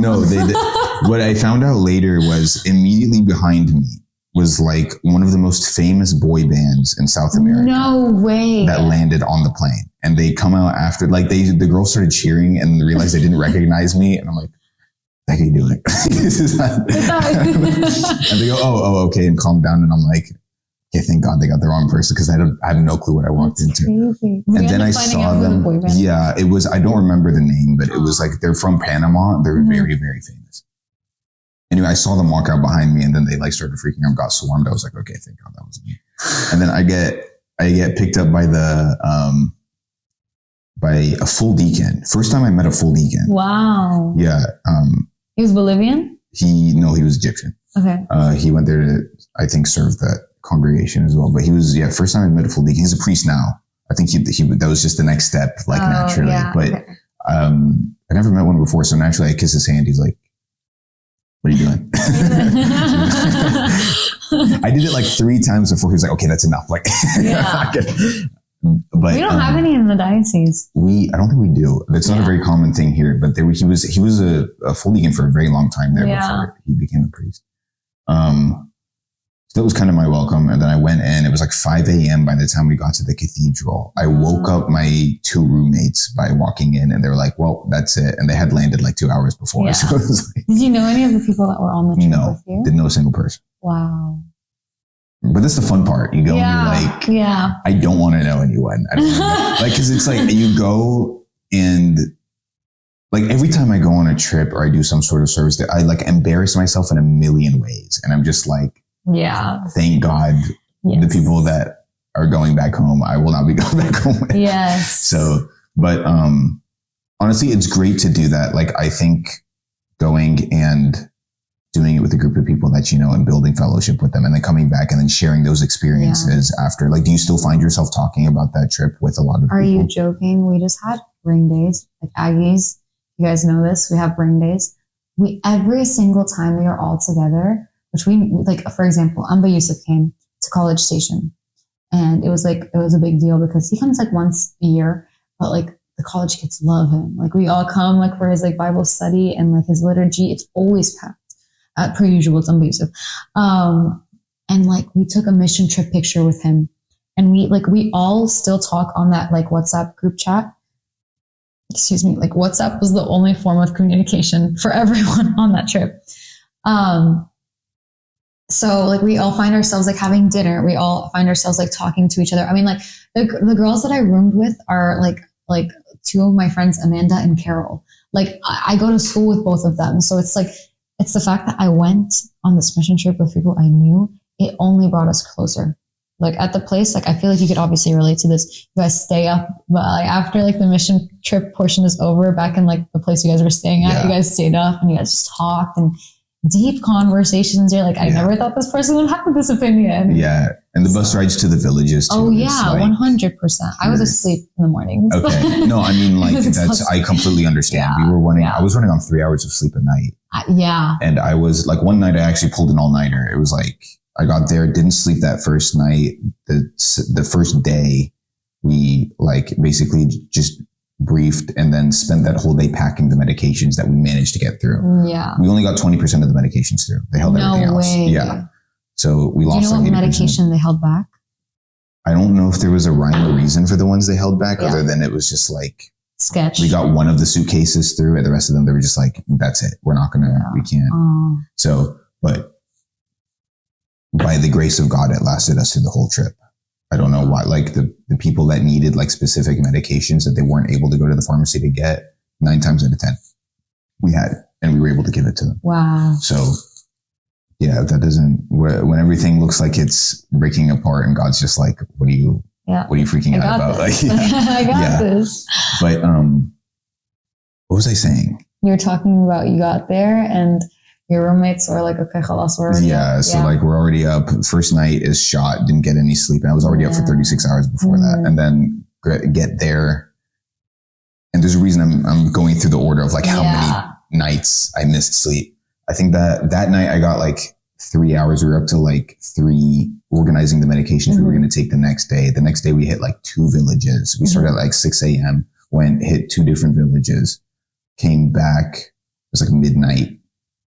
No, they did. What I found out later was immediately behind me was like one of the most famous boy bands in South America. No way. That landed on the plane. And they come out after, like the girls started cheering and realized they didn't recognize me. And I'm like, I can do it. And they go, oh, okay. And calm down. And I'm like, okay, thank God they got the wrong person because I had no clue what I walked into. Crazy. And then I saw them. Yeah, it was, I don't remember the name, but it was like, they're from Panama. They're very, very famous. Anyway, I saw them walk out behind me and then they like started freaking out, got swarmed. I was like, okay, thank God that was me. And then I get picked up by by a full deacon. First time I met a full deacon. Wow. Yeah. He was Bolivian? He was Egyptian. Okay. He went there to, I think, serve that congregation as well. But he was, first time I met a full deacon. He's a priest now. I think he that was just the next step, like naturally. Yeah, but I never met one before. So naturally I kiss his hand. He's like, what are you doing? I did it like 3 times before he was like, okay, that's enough. Like, but we don't have any in the diocese. I don't think we do. It's not a very common thing here, but he was a full deacon for a very long time there before he became a priest. So that was kind of my welcome. And then I went in, it was like 5 a.m. by the time we got to the cathedral. I woke up my 2 roommates by walking in and they were like, well, that's it. And they had landed like 2 hours before. Yeah. So it was like, did you know any of the people that were on the trip with you? Didn't know a single person. Wow. But that's the fun part. You go and you're like, I don't want to know anyone. I don't know. Like, cause it's like you go and like every time I go on a trip or I do some sort of service that I like embarrass myself in a million ways. And I'm just like, thank God the people that are going back home, I will not be going back home with. Yes. So, but honestly, it's great to do that. Like, I think going and doing it with a group of people that you know and building fellowship with them and then coming back and then sharing those experiences after. Like, do you still find yourself talking about that trip with a lot of people? Are you joking? We just had ring days, like Aggies. You guys know this. We have ring days. Every single time we are all together, which like, for example, Amba Yusuf came to College Station and it was a big deal because he comes like once a year, but like the college kids love him. Like we all come like for his like Bible study and like his liturgy. It's always packed. Per usual, it's Amba Yusuf. And like we took a mission trip picture with him and we all still talk on that like WhatsApp group chat. Excuse me, like WhatsApp was the only form of communication for everyone on that trip. So like we all find ourselves like having dinner. We all find ourselves like talking to each other. I mean, like the girls that I roomed with are like 2 of my friends, Amanda and Carol. Like I go to school with both of them. So it's like, it's the fact that I went on this mission trip with people I knew. It only brought us closer. Like at the place, like I feel like you could obviously relate to this. You guys stay up, but like after like the mission trip portion is over, back in like the place you guys were staying at, you guys stayed up and you guys just talked and deep conversations. You're like, I never thought this person would have this opinion. Yeah. And the bus rides to the villages too. Oh yeah, 100%. I was asleep in the morning. Okay. No, I mean like I completely understand. We were I was running on 3 hours of sleep a night. And I was like, one night I actually pulled an all-nighter. It was like I got there, didn't sleep that first night. The first day, we like basically just briefed and then spent that whole day packing the medications that we managed to get through. Yeah. We only got 20% of the medications through. They held everything else. Way. Yeah. So we lost. Do you know what medication they held back? I don't know if there was a rhyme or reason for the ones they held back, other than it was just like sketch. We got one of the suitcases through, and the rest of them they were just like, that's it. We're not gonna. We can't. So, but by the grace of God, it lasted us through the whole trip. I don't know why. Like the people that needed like specific medications that they weren't able to go to the pharmacy to get, 9 times out of 10, we had it, and we were able to give it to them. Wow. So. Yeah, that doesn't, when everything looks like it's breaking apart and God's just like, what are you freaking out about? Like, I got this. But, what was I saying? You were talking about you got there and your roommates were like, okay, khalas, we're already up. So like we're already up. First night is shot, didn't get any sleep. And I was already up for 36 hours before that. And then get there. And there's a reason I'm going through the order of like how many nights I missed sleep. I think that night I got like 3 hours. We were up to like 3 organizing the medications we were going to take the next day. The next day we hit like 2 villages. We started at like 6 a.m., hit 2 different villages, came back. It was like midnight,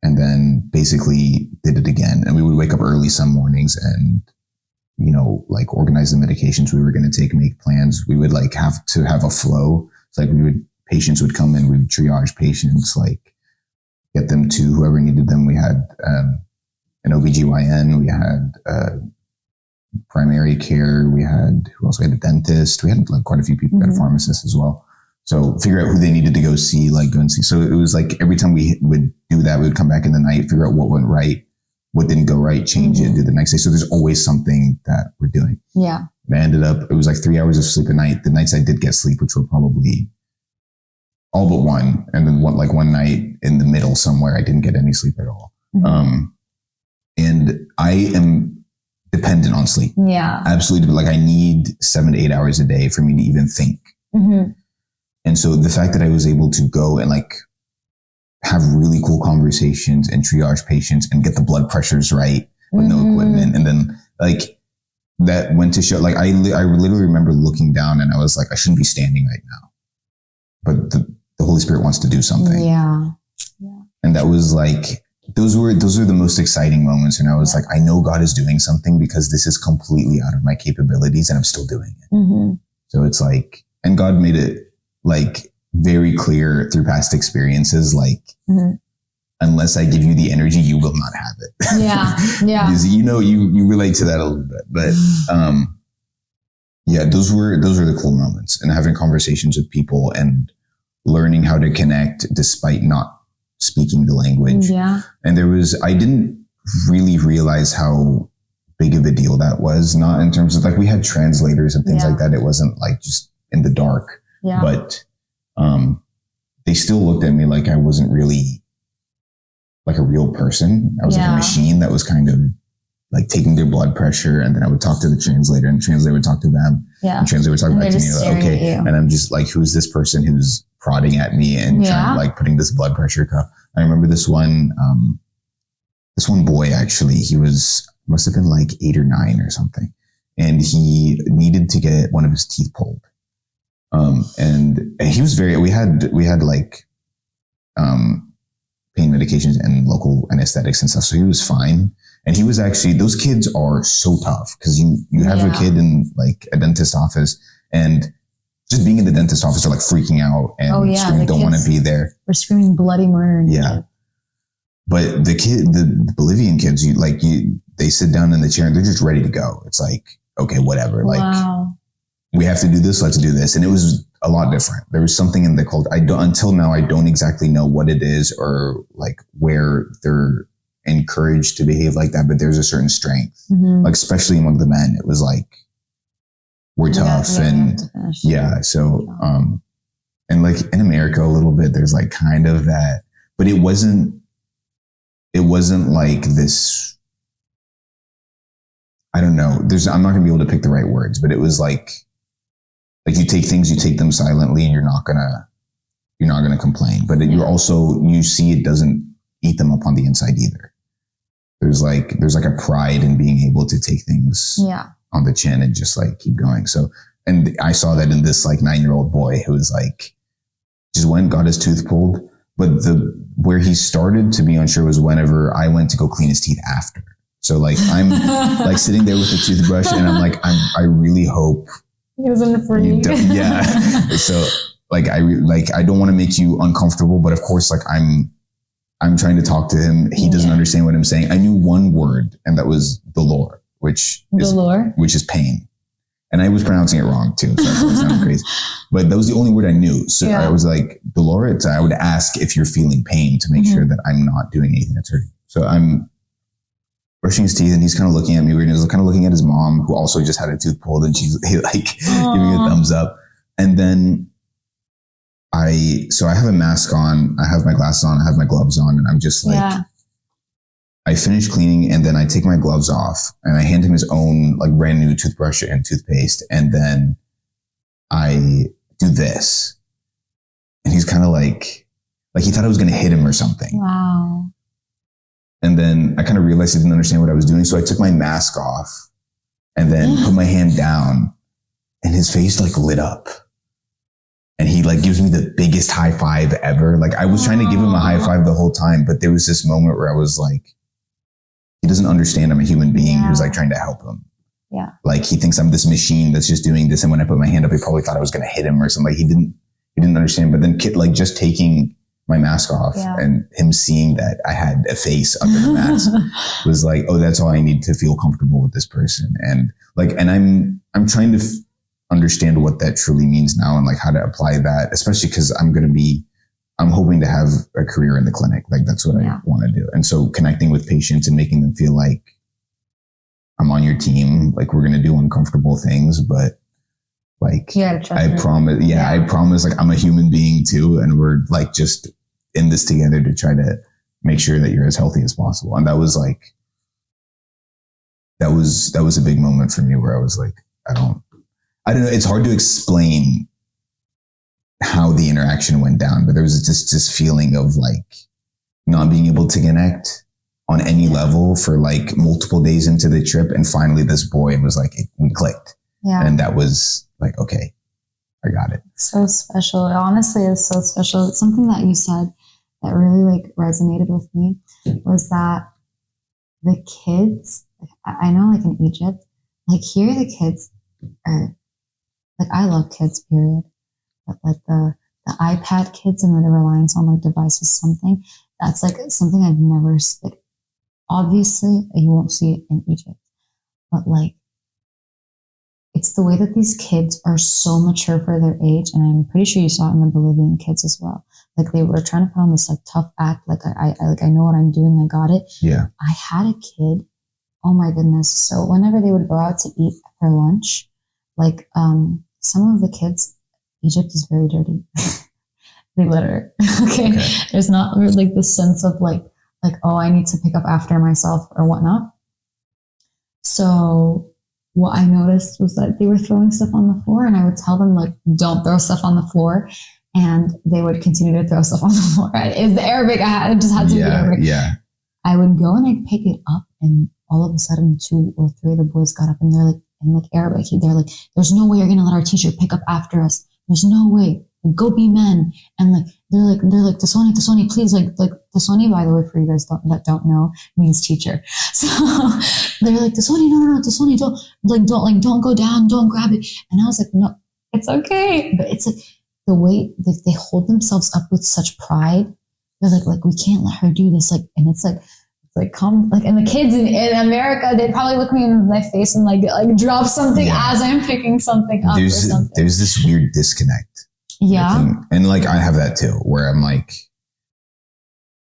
and then basically did it again. And we would wake up early some mornings and, you know, like organize the medications we were going to take, make plans. We would like have to have a flow. It's like patients would come in, we would triage patients, like, get them to whoever needed them. We had an OBGYN, we had primary care, we had, who else? We had a dentist, we had like quite a few people, we had a pharmacist as well. So figure out who they needed to go see, like go and see. So it was like every time we would do that, we would come back in the night, figure out what went right, what didn't go right, change it, do the next day. So there's always something that we're doing. Yeah. And I ended up, it was like 3 hours of sleep a night. The nights I did get sleep, which were probably all but one. And then one night in the middle somewhere, I didn't get any sleep at all. And I am dependent on sleep. Yeah. Absolutely. Like I need 7 to 8 hours a day for me to even think. And so the fact that I was able to go and like have really cool conversations and triage patients and get the blood pressures right with no equipment. And then like that went to show, like I literally remember looking down and I was like, I shouldn't be standing right now. But the Holy Spirit wants to do something. Yeah. And that was like, those were the most exciting moments. And I was like, I know God is doing something because this is completely out of my capabilities and I'm still doing it. So it's like, and God made it like very clear through past experiences, like, unless I give you the energy, you will not have it. Yeah. Because, you know, you relate to that a little bit, but, yeah, those were the cool moments, and having conversations with people and learning how to connect despite not speaking the language. Yeah. And I didn't really realize how big of a deal that was, not in terms of like, we had translators and things like that. It wasn't like just in the dark, but, they still looked at me like I wasn't really like a real person. I was like a machine that was kind of like taking their blood pressure, and then I would talk to the translator and the translator would talk to them. Yeah. And the translator would talk back to me like, okay. And I'm just like, who's this person who's prodding at me and trying, like putting this blood pressure cuff? I remember this one boy, actually, he must have been like 8 or 9 or something. And he needed to get one of his teeth pulled. And he was we had like, pain medications and local anesthetics and stuff. So he was fine. And he was actually, those kids are so tough because you have a kid in like a dentist office, and just being in the dentist office, they're like freaking out and screaming, don't want to be there. We're screaming bloody murder. Yeah. But the Bolivian kids, they sit down in the chair and they're just ready to go. It's like, okay, whatever. Like, we have to do this, let's do this. And it was a lot different. There was something in the culture. Until now, I don't exactly know what it is or like where they're encouraged to behave like that, but there's a certain strength, like especially among the men. It was like, we're tough and So, and like in America a little bit, there's like kind of that, but it wasn't like this, I don't know. I'm not gonna be able to pick the right words, but it was like you take them silently and you're not gonna complain, but you see it doesn't eat them up on the inside either. there's like a pride in being able to take things on the chin and just like keep going. So, and I saw that in this like 9-year-old boy who was like, just went, got his tooth pulled. But where he started to be unsure was whenever I went to go clean his teeth after. So like, I'm like sitting there with the toothbrush and I'm like, I really hope he wasn't free. Yeah. So like, I don't want to make you uncomfortable, but of course, like I'm trying to talk to him. He doesn't understand what I'm saying. I knew one word, and that was dolor, which is pain. And I was pronouncing it wrong too. So that sounded crazy. But that was the only word I knew. So I was like, dolor. I would ask if you're feeling pain to make sure that I'm not doing anything that's hurting. So I'm brushing his teeth and he's kind of looking at me weird. And he's kind of looking at his mom, who also just had a tooth pulled, and she's like giving me a thumbs up. And then I have a mask on, I have my glasses on, I have my gloves on, and I'm just like, I finish cleaning and then I take my gloves off and I hand him his own like brand new toothbrush and toothpaste. And then I do this and he's kind of like he thought I was going to hit him or something. Wow. And then I kind of realized he didn't understand what I was doing. So I took my mask off and then put my hand down and his face like lit up. And he like gives me the biggest high five ever. Like I was trying to give him a high five the whole time, but there was this moment where I was like, he doesn't understand I'm a human being who's like trying to help him. Yeah. Like he thinks I'm this machine that's just doing this. And when I put my hand up, he probably thought I was going to hit him or something. Like he didn't understand. But then like just taking my mask off and him seeing that I had a face under the mask was like, oh, that's all I need to feel comfortable with this person. And like, and I'm trying to understand what that truly means now and like how to apply that, especially because I'm hoping to have a career in the clinic. Like that's what I want to do. And so connecting with patients and making them feel like I'm on your team, like we're going to do uncomfortable things, but like I promise like I'm a human being too. And we're like just in this together to try to make sure that you're as healthy as possible. And that was a big moment for me where I was like, I don't know. It's hard to explain how the interaction went down, but there was just this feeling of like not being able to connect on any level for like multiple days into the trip. And finally this boy was like, we clicked. Yeah. And that was like, okay, I got it. So special. It honestly is so special. It's something that you said that really like resonated with me was that the kids, I know like in Egypt, like here the kids are like, I love kids, period. But like the iPad kids and the reliance on like devices, something that's like something I've never, like, obviously you won't see it in Egypt, but like, it's the way that these kids are so mature for their age. And I'm pretty sure you saw it in the Bolivian kids as well. Like they were trying to put on this like tough act. Like I know what I'm doing. I got it. Yeah. I had a kid. Oh my goodness. So whenever they would go out to eat for lunch, like, some of the kids, Egypt is very dirty. They litter. Okay. There's not like this sense of like, oh, I need to pick up after myself or whatnot. So what I noticed was that they were throwing stuff on the floor and I would tell them like, don't throw stuff on the floor. And they would continue to throw stuff on the floor. It's the Arabic. It just had to be Arabic. Yeah. I would go and I'd pick it up and all of a sudden 2 or 3 of the boys got up and they're like, in like Arabic, they're like, there's no way you're going to let our teacher pick up after us. There's no way. Like, go be men. And like, they're like, Tasoni, please. Like Tasoni, by the way, for you guys that don't know, means teacher. So they're like, Tasoni, no, Tasoni, don't go down, don't grab it. And I was like, no, it's okay. But it's like the way that they hold themselves up with such pride. They're like, we can't let her do this. Like, and it's like come, like, and the kids in America, they'd probably look me in my face and like drop something as I'm picking something up or something. There's this weird disconnect. Yeah. And like, I have that too, where I'm like,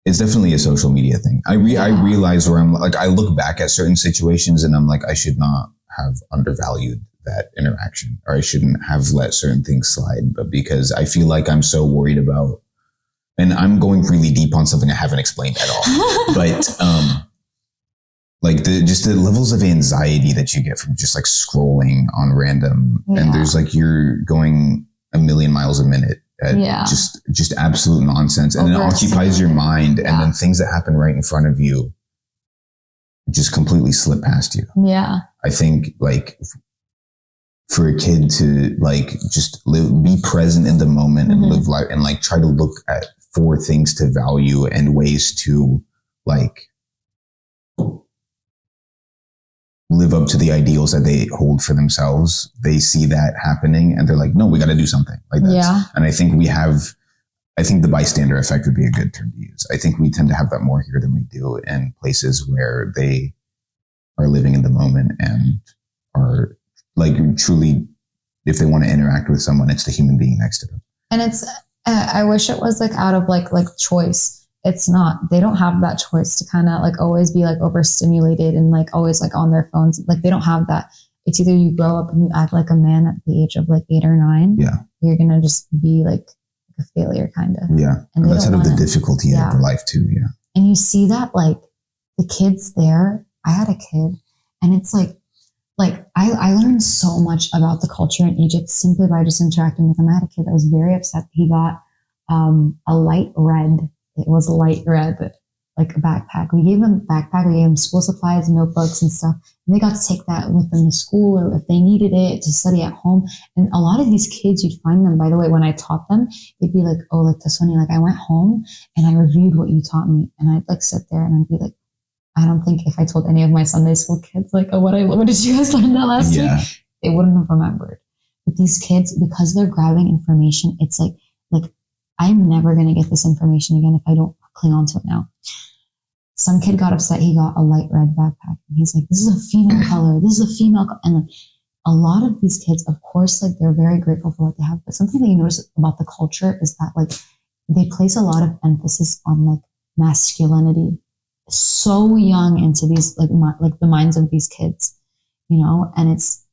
it's definitely a social media thing. I realize where I'm like, I look back at certain situations and I'm like, I should not have undervalued that interaction, or I shouldn't have let certain things slide, but because I feel like I'm so worried about, and I'm going really deep on something I haven't explained at all, but like the levels of anxiety that you get from just like scrolling on random, and there's like, you're going a million miles a minute at just absolute nonsense, and it occupies your mind, and then things that happen right in front of you just completely slip past you. Yeah. I think like for a kid to like just be present in the moment and live life and like try to look at for things to value and ways to like live up to the ideals that they hold for themselves. They see that happening and they're like, no, we got to do something like that. Yeah. And I think I think the bystander effect would be a good term to use. I think we tend to have that more here than we do in places where they are living in the moment and are like truly, if they want to interact with someone, it's the human being next to them. And it's, I wish it was like out of like choice. It's not, they don't have that choice to kind of like always be like overstimulated and like always like on their phones. Like they don't have that. It's either you grow up and you act like a man at the age of like 8 or 9. Yeah. You're going to just be like a failure kind of. Yeah. And that's out of the difficulty of the life too. Yeah. And you see that like the kids there, I had a kid and it's like I learned so much about the culture in Egypt simply by just interacting with him. I had a kid that was very upset. He got a light red. It was light red, like a backpack. We gave him a backpack. We gave him school supplies, notebooks and stuff. And they got to take that with them to school or if they needed it to study at home. And a lot of these kids, you'd find them, by the way, when I taught them, they'd be like, oh, like Taswani, like I went home and I reviewed what you taught me. And I'd like sit there and I'd be like, I don't think if I told any of my Sunday school kids, like, oh, what did you guys learn that last week? They wouldn't have remembered. But these kids, because they're grabbing information, it's like I'm never going to get this information again if I don't cling on to it now. Some kid got upset. He got a light red backpack. And he's like, this is a female color. This is a female color. And like a lot of these kids, of course, like they're very grateful for what they have. But something that you notice about the culture is that like they place a lot of emphasis on like masculinity so young into these like the minds of these kids, you know, and it's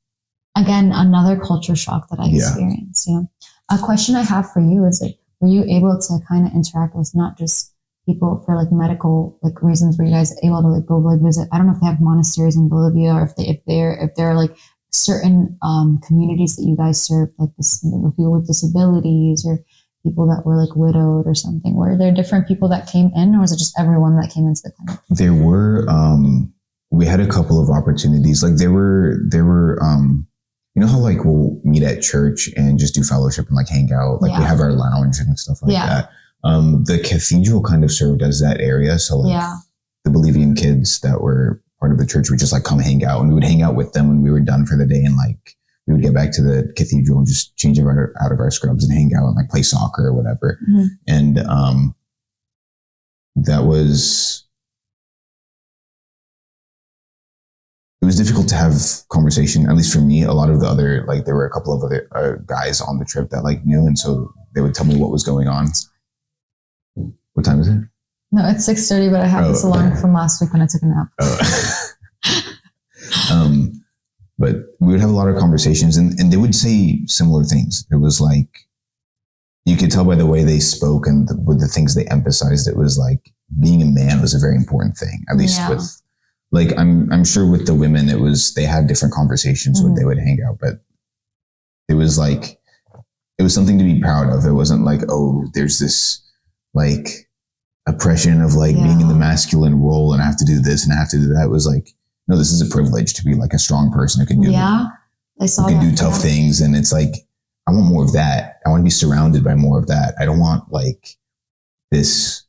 again another culture shock that I experienced. You know, a question I have for you is like, were you able to kind of interact with not just people for like medical like reasons? Were you guys able to like go like visit? I don't know if they have monasteries in Bolivia or if there are like certain communities that you guys serve, like this with people with disabilities or people that were like widowed or something. Were there different people that came in, or was it just everyone that came into the clinic? There were, we had a couple of opportunities. Like there were, you know how like we'll meet at church and just do fellowship and like hang out. Like we have our lounge and stuff like that. The cathedral kind of served as that area. So like the Bolivian kids that were part of the church would just like come hang out and we would hang out with them when we were done for the day and like we would get back to the cathedral and just change out of our scrubs and hang out and like play soccer or whatever. And it was difficult to have conversation, at least for me. A lot of the other, like there were a couple of other guys on the trip that like knew. And so they would tell me what was going on. What time is it? No, it's 6:30, but I have this alarm from last week when I took a nap. But we would have a lot of conversations and they would say similar things. It was like, you could tell by the way they spoke and with the things they emphasized, it was like being a man was a very important thing, at least with like, I'm sure with the women, they had different conversations when they would hang out, but it was like, it was something to be proud of. It wasn't like, oh, there's this like oppression of like being in the masculine role and I have to do this and I have to do that. It was like, no, this is a privilege to be like a strong person who can do do tough things. And it's like, I want more of that. I want to be surrounded by more of that. I don't want like this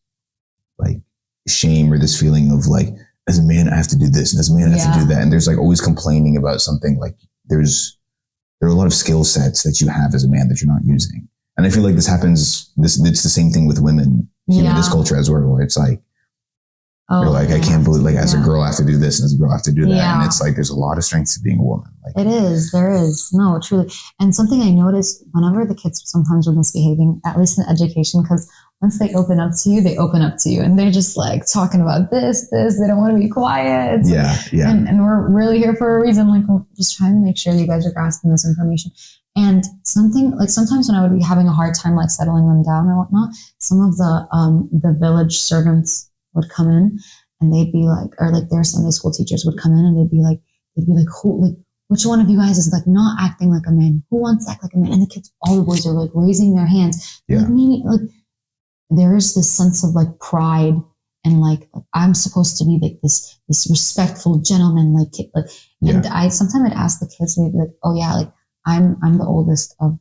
like shame or this feeling of like, as a man, I have to do this. And as a man, I have to do that. And there's like always complaining about something. Like there are a lot of skill sets that you have as a man that you're not using. And I feel like this happens. It's the same thing with women here in this culture as well, where it's like, you're like, I can't believe, like, as a girl, I have to do this, and as a girl, I have to do that. And it's like, there's a lot of strength to being a woman. Like, there is. No, truly. And something I noticed whenever the kids sometimes were misbehaving, at least in education, because once they open up to you, they open up to you. And they're just like talking about this. They don't want to be quiet. And we're really here for a reason. Like, we're just trying to make sure you guys are grasping this information. And something like sometimes when I would be having a hard time, like settling them down or whatnot, some of the village servants would come in and they'd be like, or like their Sunday school teachers would come in and they'd be like, who, like, which one of you guys is like not acting like a man? Who wants to act like a man? And the kids, all the boys are like raising their hands. Like, there is this sense of like pride and like I'm supposed to be like this respectful gentleman, and I sometimes I'd ask the kids, they'd be like, oh yeah, like I'm the oldest of,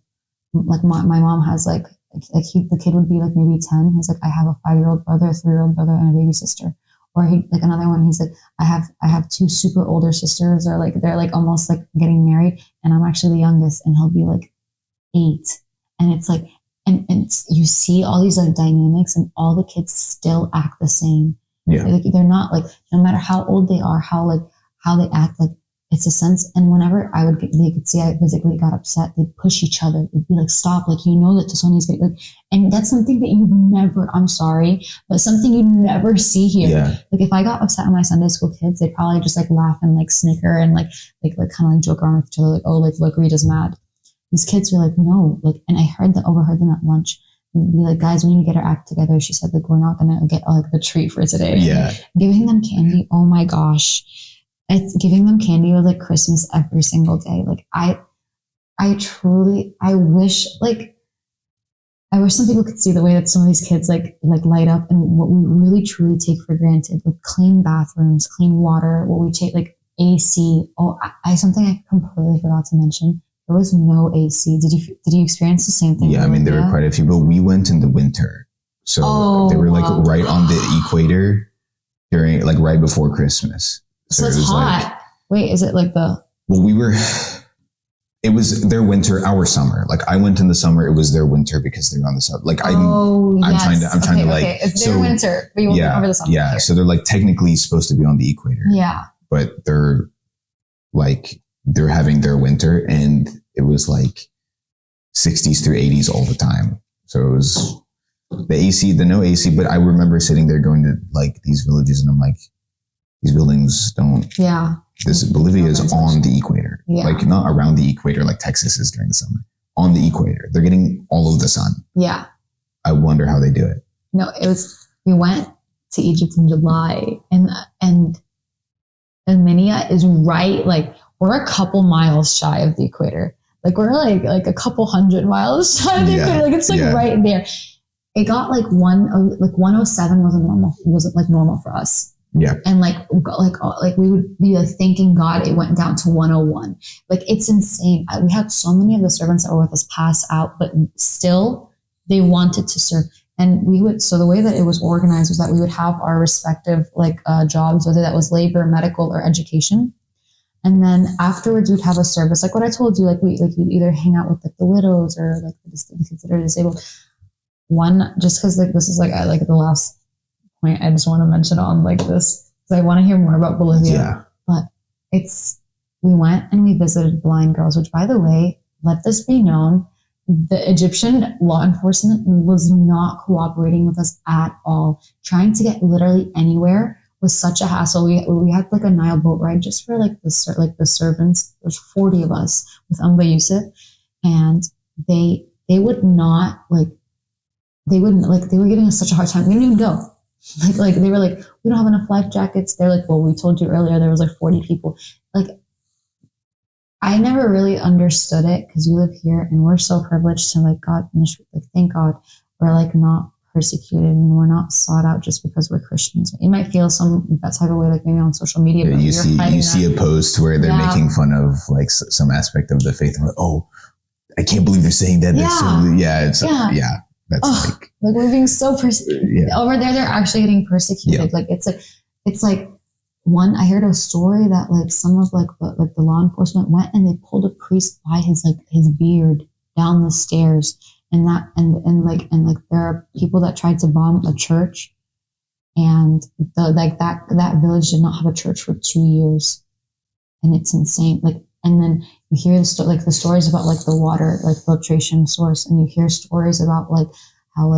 like my mom has the kid would be like maybe 10. He's like, I have a 5-year-old brother, a 3-year-old brother, and a baby sister. Or he, like another one, he's like, I have 2 super older sisters, or like they're like almost like getting married, and I'm actually the youngest, and he'll be like 8. And it's like, and you see all these like dynamics, and all the kids still act the same. Yeah. Like they're not like, no matter how old they are, how they act, like it's a sense. And whenever they could see I physically got upset, they'd push each other. They'd be like, stop, like, you know that Tasoni's getting, like, and that's something that you never, I'm sorry, but something you never see here. Yeah. Like if I got upset at my Sunday school kids, they'd probably just like laugh and like snicker and like kind of like joke around with each other. Like, oh, like, look, Rita's mad. These kids were like, no, like, and I overheard them at lunch. And be like, guys, we need to get our act together. She said, like, we're not going to get like the treat for today. Yeah. Giving them candy. Oh my gosh. It's giving them candy was like Christmas every single day. Like I wish some people could see the way that some of these kids like light up, and what we really truly take for granted, like clean bathrooms, clean water, what we take, like AC. Oh, something I completely forgot to mention. There was no AC. Did you experience the same thing? Yeah, I mean, there were quite a few, but we went in the winter. So they were like right on the equator during, like right before Christmas. So it's hot. Like, wait, is it like the... Well, it was their winter, our summer. Like I went in the summer, it was their winter because they're on the summer. Like I'm trying to like... Okay. It's their winter, but you won't cover the summer. Yeah, okay. So they're like technically supposed to be on the equator. Yeah. But they're having their winter, and it was like 60s through 80s all the time. So it was the no AC, but I remember sitting there going to like these villages, and I'm like, these buildings don't. Yeah. Bolivia is on the equator. Yeah. Like not around the equator like Texas is during the summer. On the equator. They're getting all of the sun. Yeah. I wonder how they do it. No, we went to Egypt in July, and Minia is right, like we're a couple miles shy of the equator. Like we're like a couple hundred miles shy of the equator. Like it's like right there. It got like 107 wasn't like normal for us. Yeah. And like we would be like thanking God it went down to 101. Like it's insane. We had so many of the servants that were with us pass out, but still they wanted to serve. And so the way that it was organized was that we would have our respective jobs, whether that was labor, medical, or education. And then afterwards we'd have a service. Like what I told you, we'd either hang out with like the widows or like the kids that are disabled. One, just because this is the last point I just want to mention on this, because I want to hear more about Bolivia. Yeah. But we went and we visited blind girls, which, by the way, let this be known, the Egyptian law enforcement was not cooperating with us at all. Trying to get literally anywhere was such a hassle. We had a Nile boat ride just for the servants. There's 40 of us with Yusuf, and they would not they were giving us such a hard time. We didn't even go. They were like, we don't have enough life jackets. They're like, well, we told you earlier there was 40 people. I never really understood it, because you live here and we're so privileged to God, thank God we're not persecuted and we're not sought out just because we're Christians. You might feel that type of way, maybe on social media. Yeah, but you see a post where they're making fun of some aspect of the faith. And oh, I can't believe they're saying that. Yeah. That's we're being so over there. They're actually getting persecuted. Yeah. It's one. I heard a story that some of the law enforcement went and they pulled a priest by his beard down the stairs, and there are people that tried to bomb a church, and that village did not have a church for 2 years, and it's insane. And then you hear the stories about the water filtration source, and you hear stories about how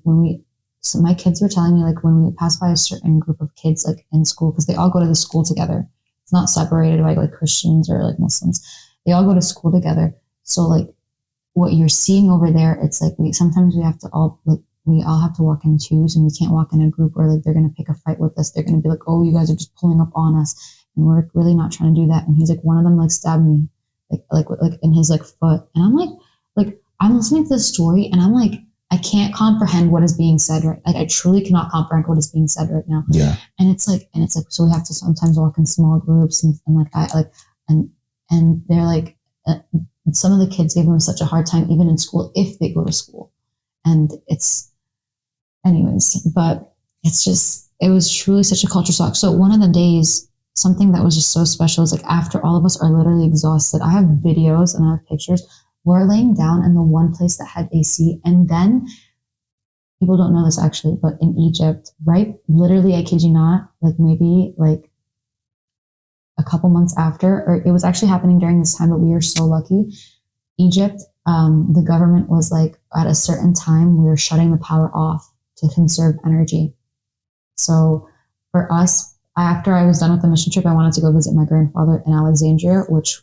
when so my kids were telling me when we pass by a certain group of kids in school, because they all go to the school together. It's not separated by Christians or Muslims. They all go to school together. So what you're seeing over there, it's sometimes we all have to walk in twos, and we can't walk in a group, or they're going to pick a fight with us. They're going to be oh, you guys are just pulling up on us. And we're really not trying to do that. And he's one of them stabbed me in his foot. And I'm I'm listening to this story, and I'm I can't comprehend what is being said right. Like I truly cannot comprehend what is being said right now. Yeah. And it's like, so we have to sometimes walk in small groups and and they're like, some of the kids gave them such a hard time, even in school, if they go to school. And it's, anyways, but it's just, it was truly such a culture shock. So one of the days, something that was just so special is like after all of us are literally exhausted, I have videos and I have pictures. We're laying down in the one place that had AC. And then people don't know this actually, but in Egypt, right? Literally, I kid you not, like maybe like a couple months after, or it was actually happening during this time, but we were so lucky. Egypt, the government was like at a certain time, we were shutting the power off to conserve energy. So for us, after I was done with the mission trip, I wanted to go visit my grandfather in Alexandria, which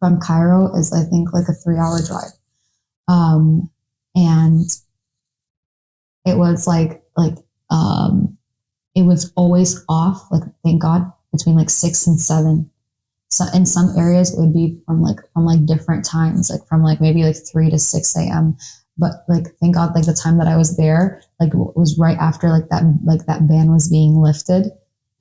from Cairo is, I think, like a 3-hour drive. And it was it was always off, like, thank God, between like 6 and 7. So in some areas it would be from different times, like from like maybe like 3 to 6 a.m. But like, thank God, like the time that I was there, like was right after that ban was being lifted.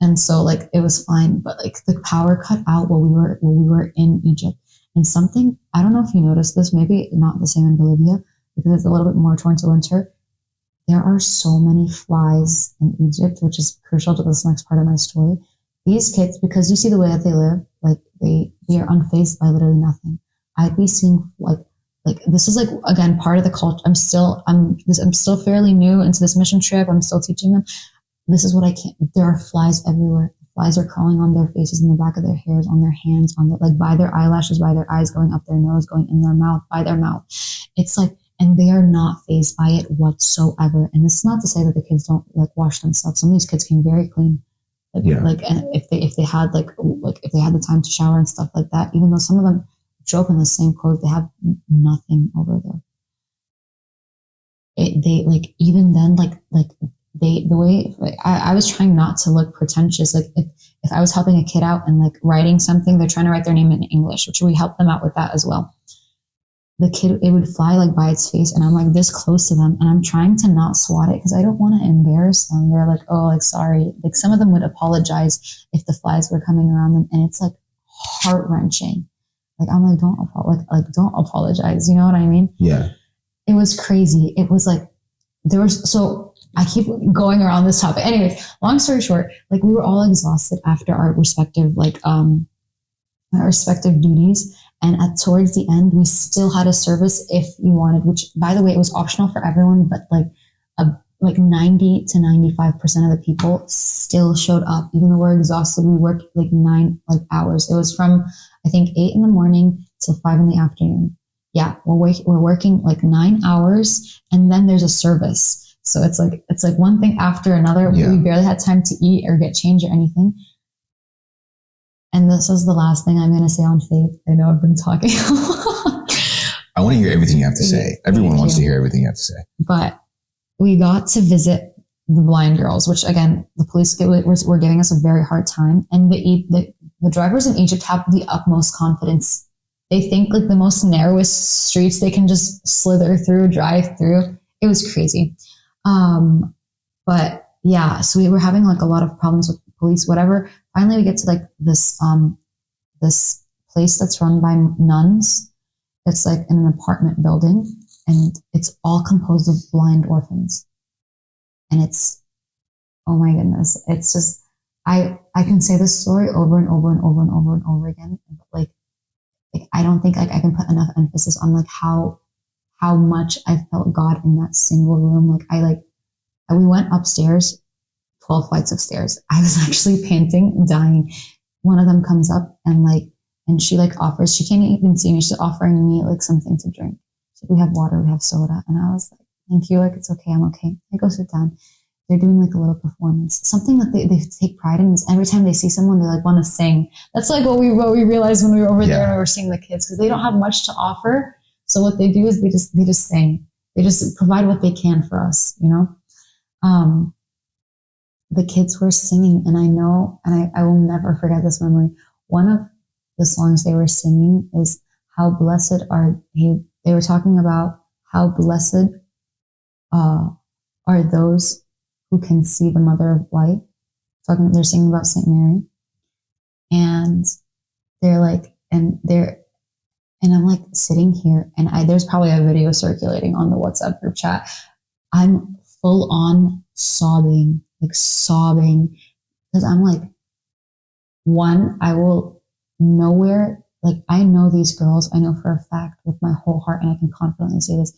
And so like it was fine, but like the power cut out while we were in Egypt. And something, I don't know if you noticed this, maybe not the same in Bolivia because it's a little bit more towards the winter. There are so many flies in Egypt, which is crucial to this next part of my story. These kids, because you see the way that they live, like they are unfazed by literally nothing. I'd be seeing like this is like, again, part of the culture. I'm still fairly new into this mission trip. I'm still teaching them. This is what I can't. There are flies everywhere. Flies are crawling on their faces, in the back of their hairs, on their hands, by their eyelashes, by their eyes, going up their nose, going in their mouth, by their mouth. It's like, and they are not fazed by it whatsoever. And this is not to say that the kids don't like wash themselves. Some of these kids came very clean. And if they had if they had the time to shower and stuff like that, even though some of them show up in the same clothes, they have nothing over there. They like, even then, the way I was trying not to look pretentious. Like if I was helping a kid out and like writing something, they're trying to write their name in English, which we help them out with that as well. The kid, it would fly like by its face, and I'm like this close to them, and I'm trying to not swat it because I don't want to embarrass them. They're like, oh, like sorry. Like some of them would apologize if the flies were coming around them, and it's like heart wrenching. Like I'm like, don't apologize. You know what I mean? Yeah. It was crazy. It was like so I keep going around this topic. Anyways, long story short, like we were all exhausted after our respective duties. And towards the end, we still had a service if you wanted, which by the way, it was optional for everyone, but like 90 to 95% of the people still showed up, even though we're exhausted. We worked like 9 hours. It was from, I think, 8 in the morning to 5 in the afternoon. Yeah, we're working like 9 hours, and then there's a service. So it's like one thing after another. Yeah. We barely had time to eat or get changed or anything. And this is the last thing I'm going to say on faith. I know I've been talking a lot. I want to hear everything you have to say. Everyone wants to hear everything you have to say. But we got to visit the blind girls, which again, the police were giving us a very hard time. And the drivers in Egypt have the utmost confidence. They think like the most narrowest streets they can just slither through, drive through. It was crazy. But yeah, so we were having like a lot of problems with the police, whatever. Finally, we get to like this place that's run by nuns. It's like in an apartment building, and it's all composed of blind orphans. And it's, oh my goodness, it's just, I can say this story over and over and over and over and over again. But like I don't think like I can put enough emphasis on like how much I felt God in that single room. We went upstairs. 12 flights of stairs. I was actually panting, dying. One of them comes up and she like offers, she can't even see me. She's offering me like something to drink. So we have water, we have soda. And I was like, thank you. Like, it's okay. I'm okay. I go sit down. They're doing like a little performance. Something that they take pride in is every time they see someone, they like want to sing. That's like what we realized when we were over there and we were seeing the kids, because they don't have much to offer. So what they do is they just sing. They just provide what they can for us, you know? The kids were singing, and I know, and I will never forget this memory. One of the songs they were singing is how blessed are they were talking about how blessed are those who can see the Mother of Light. They're singing about Saint Mary, and they're like, and I'm like sitting here, and there's probably a video circulating on the WhatsApp group chat. I'm full on sobbing, because I'm like, one, I will nowhere, like I know these girls, I know for a fact with my whole heart, and I can confidently say this,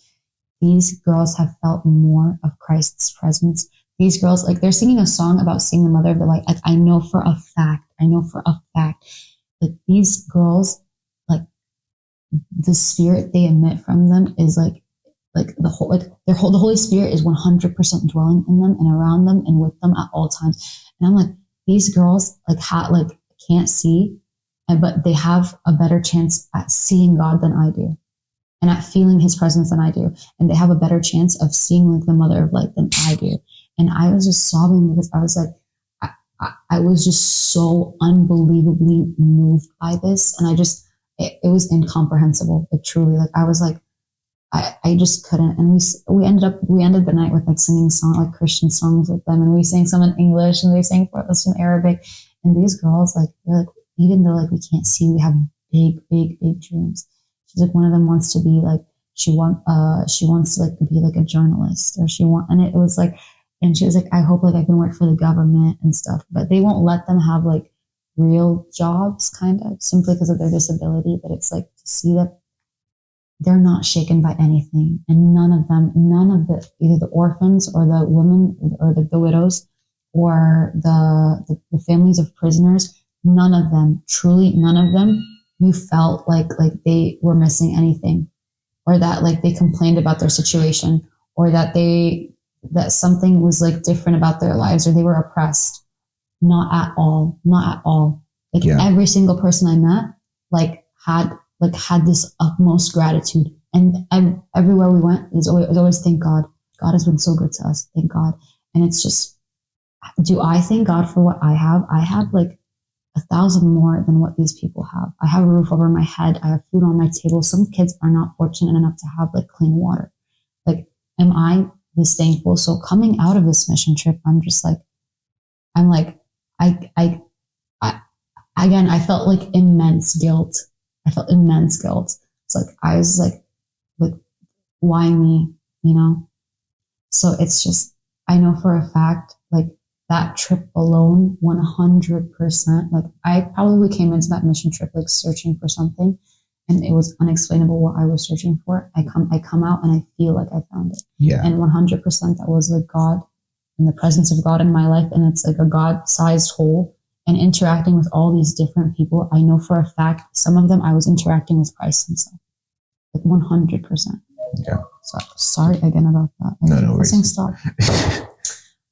these girls have felt more of Christ's presence. These girls, like they're singing a song about seeing the Mother of the Light. Like I know for a fact, like these girls, like the spirit they emit from them is like the whole, like the Holy Spirit is 100% dwelling in them and around them and with them at all times. And I'm like, these girls like can't see, but they have a better chance at seeing God than I do, and at feeling His presence than I do, and they have a better chance of seeing like the Mother of Light than I do. And I was just sobbing because I was like, I was just so unbelievably moved by this, and it was incomprehensible. Like truly, like I was like, I just couldn't. And we ended the night with like singing like Christian songs with them, and we sang some in English, and they sang for us in Arabic. And these girls, like they're like, even though like we can't see, we have big dreams. She's like, one of them wants to be like, she wants to like be like a journalist, or and it was like, and she was like, I hope like I can work for the government and stuff, but they won't let them have like real jobs, kind of, simply because of their disability. But it's like to see that they're not shaken by anything, and none of either the orphans or the women or the widows or the families of prisoners, none of them, truly none of them, you felt like they were missing anything, or that like they complained about their situation, or that something was like different about their lives, or they were oppressed. Not at all. Like every single person I met had this utmost gratitude, and everywhere we went is always thank God. God has been so good to us. Thank God. And it's just, do I thank God for what I have? I have like 1,000 more than what these people have. I have a roof over my head. I have food on my table. Some kids are not fortunate enough to have like clean water. Like, am I this thankful? So coming out of this mission trip, I felt like immense guilt. It's like, I was like, why me? You know? So it's just, I know for a fact, like that trip alone, 100%, like I probably came into that mission trip, like searching for something, and it was unexplainable what I was searching for. I come out and I feel like I found it. Yeah. And 100% that was like God and the presence of God in my life. And it's like a God-sized hole, and interacting with all these different people. I know for a fact, some of them I was interacting with Christ himself, like 100%. Yeah. So sorry again about that. No worries. Stop.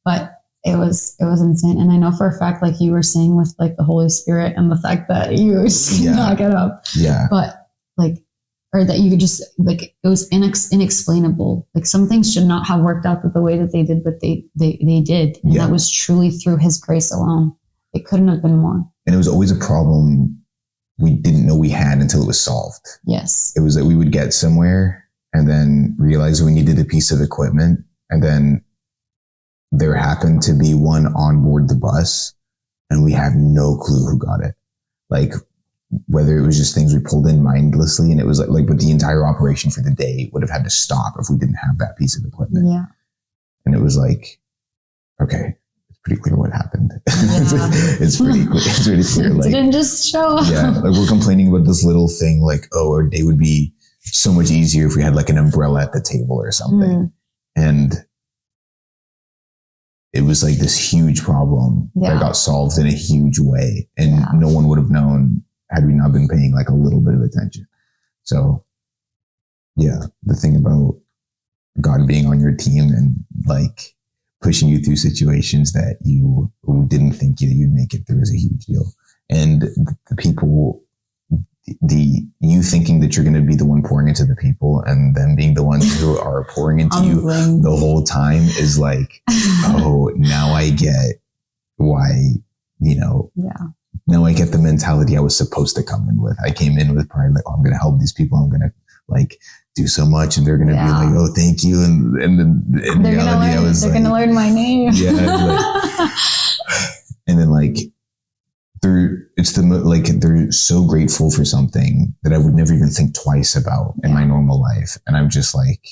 But it was insane. And I know for a fact, like you were saying with like the Holy Spirit and the fact that you just could not get up. Yeah. But like, or that you could just like, it was inexplainable. Like some things should not have worked out the way that they did, but they did. And that was truly through His grace alone. It couldn't have been more. And it was always a problem we didn't know we had until it was solved. Yes. It was that we would get somewhere and then realize we needed a piece of equipment, and then there happened to be one on board the bus, and we have no clue who got it. Like whether it was just things we pulled in mindlessly, and it was like, but the entire operation for the day would have had to stop if we didn't have that piece of equipment. Yeah. And it was like, okay, it's pretty clear what happened. Yeah. It's pretty clear. It's really clear. Like, didn't just show up. Yeah. Like we're complaining about this little thing, like, oh, our day would be so much easier if we had like an umbrella at the table or something. And it was like this huge problem that got solved in a huge way. And no one would have known had we not been paying like a little bit of attention. So yeah, the thing about God being on your team and like pushing you through situations that you didn't think you'd make it through is a huge deal. And the people, you thinking that you're going to be the one pouring into the people, and them being the ones who are pouring into you the whole time is like, oh, now I get why, now I get the mentality I was supposed to come in with. I came in with pride, like, oh, I'm going to help these people. I'm going to like do so much, and they're going to be like, oh, thank you. And then in reality, they're going to learn my name. Yeah. And then like, they're so grateful for something that I would never even think twice about in my normal life. And I'm just like,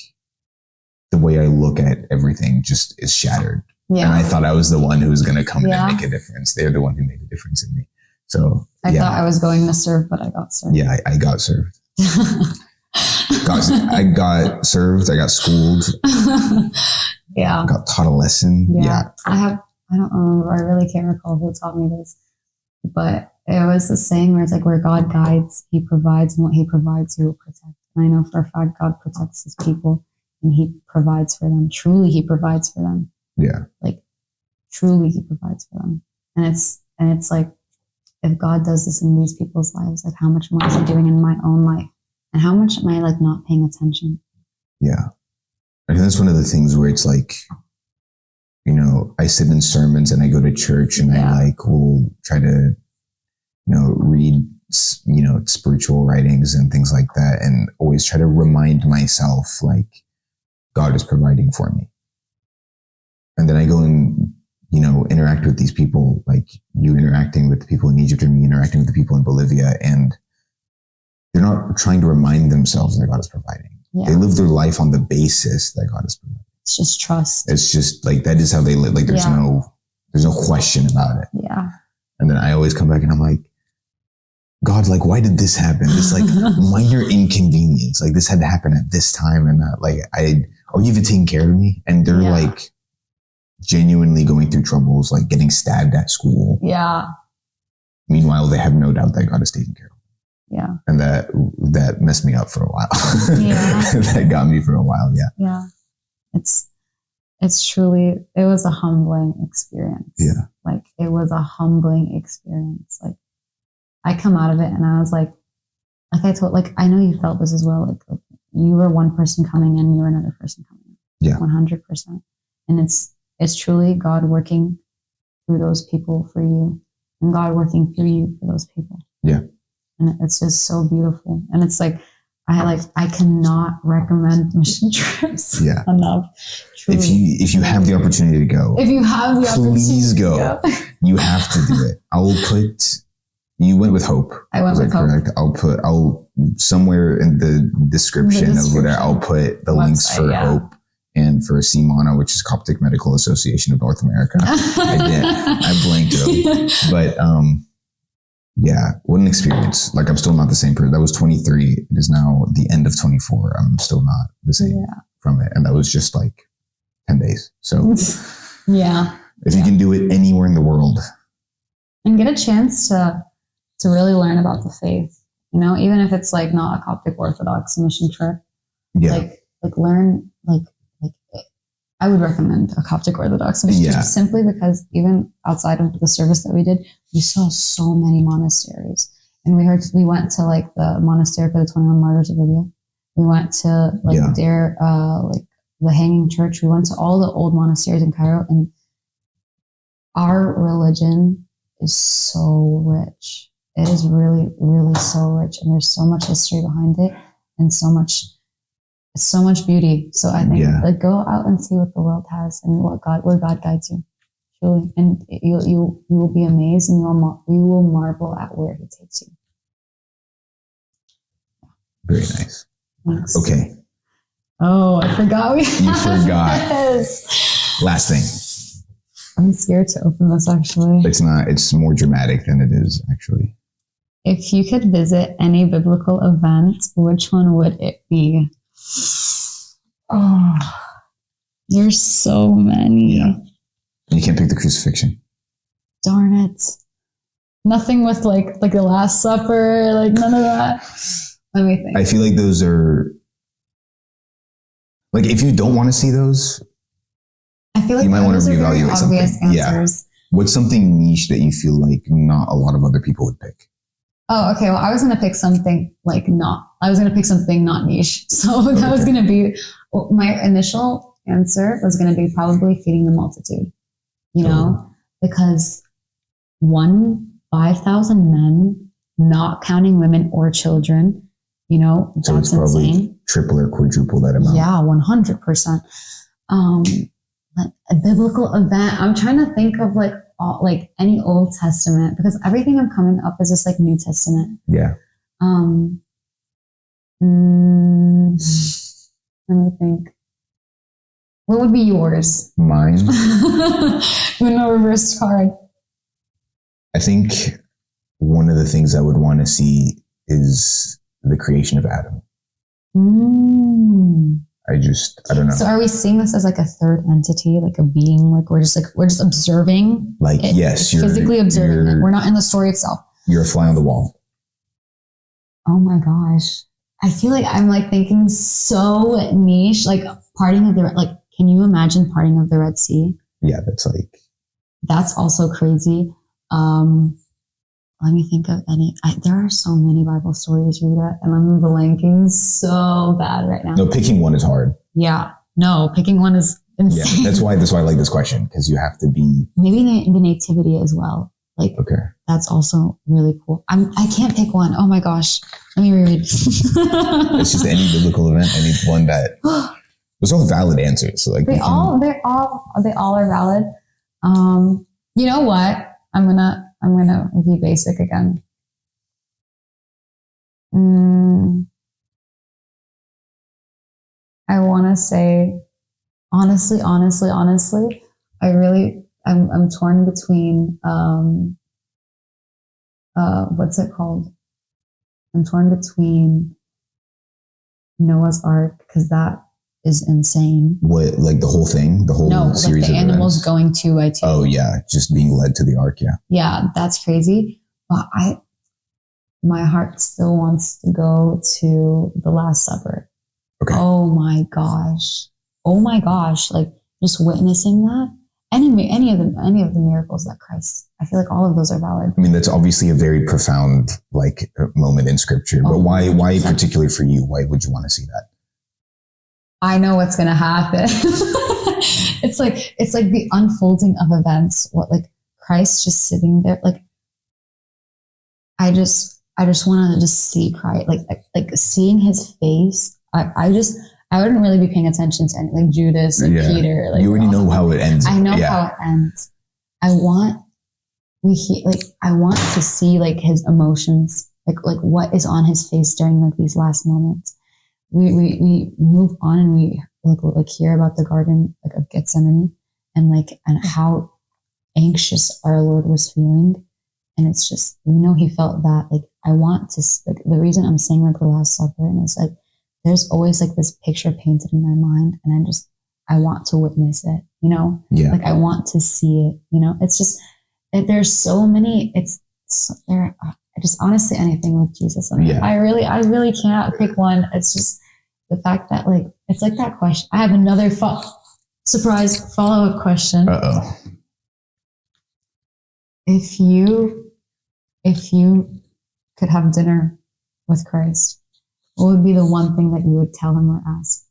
the way I look at everything just is shattered. Yeah. And I thought I was the one who was going to come in and make a difference. They're the one who made a difference in me. So I thought I was going to serve, but I got served. Yeah, I got served. I got served. I got schooled. Yeah. Got taught a lesson. Yeah. I don't remember. I really can't recall who taught me this, but it was the saying where it's like, where God guides, he provides, and what he provides, he will protect. And I know for a fact God protects his people and he provides for them. Truly, he provides for them. Yeah. Like, truly, he provides for them. And it's like, if God does this in these people's lives, like how much more is he doing in my own life? And how much am I like not paying attention? Yeah. I think that's one of the things where it's like, you know, I sit in sermons and I go to church and I like will try to, you know, read, you know, spiritual writings and things like that, and always try to remind myself like God is providing for me. And then I go and, you know, interact with these people, like you interacting with the people in Egypt and me interacting with the people in Bolivia, and they're not trying to remind themselves that God is providing. Yeah. They live their life on the basis that God is providing. It's just trust. It's just like, that is how they live. Like there's no question about it. Yeah. And then I always come back and I'm like, God, like, why did this happen? This like minor inconvenience. Like this had to happen at this time. And like, are you even taking care of me? And they're like genuinely going through troubles, like getting stabbed at school. Yeah. Meanwhile, they have no doubt that God is taking care of them. Yeah. And that messed me up for a while. Yeah. That got me for a while. Yeah. Yeah. It's truly, it was a humbling experience. Yeah. Like it was a humbling experience. Like I come out of it and I was like I know you felt this as well. Like you were one person coming in, you were another person coming in. Yeah. 100%. And it's truly God working through those people for you and God working through you for those people. Yeah. And it's just so beautiful. And it's like, I cannot recommend mission trips enough. Truly. If you have the opportunity to go, please go. You have to do it. You went with Hope. I went with Hope. Correct? I'll somewhere in the description of whatever, I'll put the links for Hope and for CMANA, which is Coptic Medical Association of North America. I blanked it. But, yeah, what an experience. Like, I'm still not the same person. That was 23. It is now the end of 24. I'm still not the same from it. And that was just like 10 days. So, yeah. If you can do it anywhere in the world. And get a chance to really learn about the faith, you know, even if it's like not a Coptic Orthodox mission trip. Yeah. Like learn, like I would recommend a Coptic Orthodox mission trip simply because even outside of the service that we did, we saw so many monasteries. And we went to like the monastery for the 21 Martyrs of Libya. We went to like the Hanging Church. We went to all the old monasteries in Cairo, and our religion is so rich. It is really, really so rich, and there's so much history behind it, and so much beauty. So I think like go out and see what the world has and where God guides you, truly, and you will be amazed, and you will marvel at where He takes you. Very nice. Thanks. Okay. Oh, I forgot. You forgot. Yes. Last thing. I'm scared to open this, actually. It's not. It's more dramatic than it is, actually. If you could visit any biblical event, which one would it be? Oh, there's so many. Yeah. And you can't pick the crucifixion. Darn it. Nothing with like the Last Supper, like none of that. Let me think. I feel like those are, like, if you don't want to see those, I feel like you might want to reevaluate something. Answers. Yeah. What's something niche that you feel like not a lot of other people would pick? Oh, okay. Well, I was going to pick something not niche. So that was going to be, my initial answer was going to be probably feeding the multitude, you know, because 5,000 men, not counting women or children, you know, so that's insane. triple or quadruple that amount. Yeah, 100%. Like a biblical event. I'm trying to think of like any Old Testament, because everything I'm coming up is just like New Testament. Yeah. Let me think. What would be yours? Mine? Uno reversed card. I think one of the things I would want to see is the creation of Adam. I don't know. So are we seeing this as like a third entity, like a being, like we're just observing? Like, yes, you're physically observing it. We're not in the story itself. You're a fly on the wall. Oh my gosh. I feel like I'm like thinking so niche, like parting of the, like, can you imagine parting of the Red Sea? Yeah, that's also crazy. Let me think of there are so many Bible stories, Rita, and I'm blanking so bad right now. No, picking one is hard. Yeah. No, picking one is insane. Yeah, that's why I like this question, because you have to be. Maybe the nativity as well. Like, okay. That's also really cool. I can't pick one. Oh my gosh. Let me reread. It's just any biblical event, any one that. Those are all valid answers. So like they all are valid. You know what? I'm gonna be basic again. I want to say, honestly, I'm torn between, what's it called? I'm torn between Noah's Ark, because that is insane. What, like the whole thing? The whole series like the of animals events? going 2 by 2. Oh yeah, just being led to the ark, yeah. Yeah, that's crazy. But my heart still wants to go to the Last Supper. Okay. Oh my gosh. Like just witnessing that. Any of the miracles that Christ, I feel like all of those are valid. I mean, that's obviously a very profound like moment in scripture, but why particularly for you? Why would you want to see that? I know what's going to happen. It's like the unfolding of events. What, like Christ just sitting there. Like, I just want to just see Christ, like seeing his face. I wouldn't really be paying attention to any, like Judas and Peter. Like, you already know how it ends. I know how it ends. I want to see like his emotions, like what is on his face during like these last moments. We move on and we like hear about the garden like of Gethsemane and how anxious our Lord was feeling, and it's just, we know he felt that. Like, I want to, like, the reason I'm saying like the Last Supper, and it's like there's always like this picture painted in my mind, and I want to witness it, you know? Yeah. Like, I want to see it, you know? It's just there's so many. Just honestly anything with Jesus. I really can't pick one. It's just the fact that like it's like that question. I have another surprise follow-up question. Uh-oh. If you could have dinner with Christ, what would be the one thing that you would tell him or ask?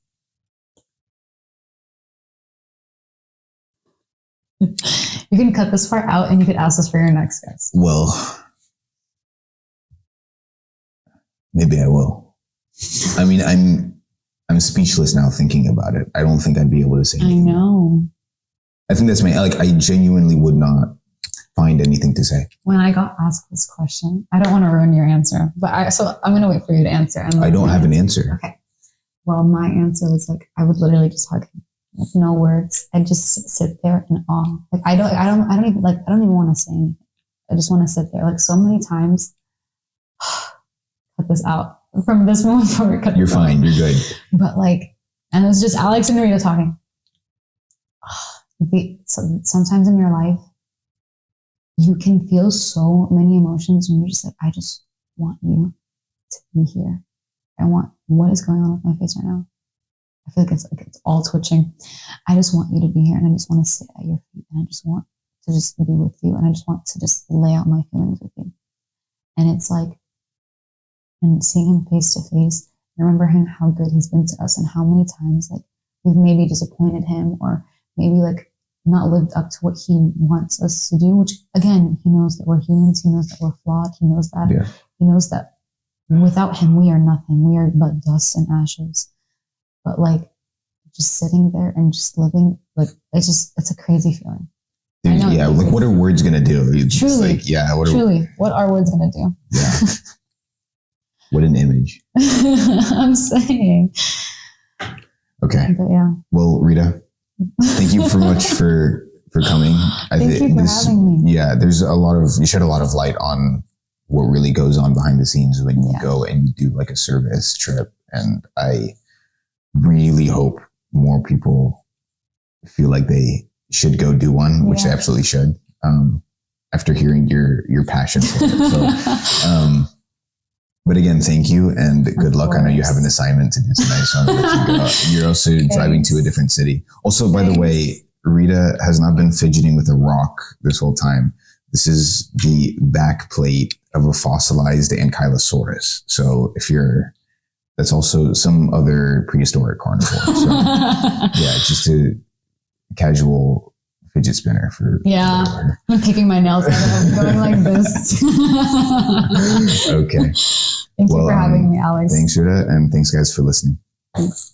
You can cut this part out and you could ask this for your next guest. Well, maybe I will. I mean, I'm speechless now thinking about it. I don't think I'd be able to say anything. I know. I think that's I genuinely would not find anything to say. When I got asked this question, I don't want to ruin your answer, but so I'm going to wait for you to answer. I don't have an answer. Okay. Well, my answer was like, I would literally just hug him with no words. I'd just sit there in awe. Like, I don't even want to say anything. I just want to sit there. Like, so many times, cut this out from this moment forward. You're fine. You're good. But like, and it was just Alex and Rita talking. Sometimes in your life, you can feel so many emotions and you're just like, I just want you to be here. I want, what is going on with my face right now? I feel like it's all twitching. I just want you to be here, and I just want to sit at your feet, and I just want to just be with you, and I just want to just lay out my feelings with you. And it's like, and seeing him face to face, I remember him, how good he's been to us and how many times like we've maybe disappointed him or maybe like not lived up to what he wants us to do, which again, he knows that we're humans. He knows that we're flawed. He knows that. Yeah. He knows that without him, we are nothing. We are but dust and ashes. But like just sitting there and just living, like it's a crazy feeling. Dude, yeah, like what are words gonna do? It's truly, like, yeah, what are words gonna do? Yeah. What an image. I'm saying. Okay. But yeah. Well, Rita, thank you so much for coming. Thank you for having me. Yeah, you shed a lot of light on what really goes on behind the scenes when you go and you do like a service trip. And I really hope more people feel like they should go do one, which they absolutely should. After hearing your passion for it. So, but again, thank you and good luck. I know you have an assignment to do tonight, so I'm gonna let you go. You're also driving to a different city. Also, by the way, Rita has not been fidgeting with a rock this whole time. This is the back plate of a fossilized ankylosaurus. So that's also some other prehistoric carnivore. So yeah, just a casual fidget spinner for. Yeah, I'm picking my nails out. I'm going like this. Okay. Thank you for having me, Alex. Thanks, Rita, and thanks guys for listening. Thanks.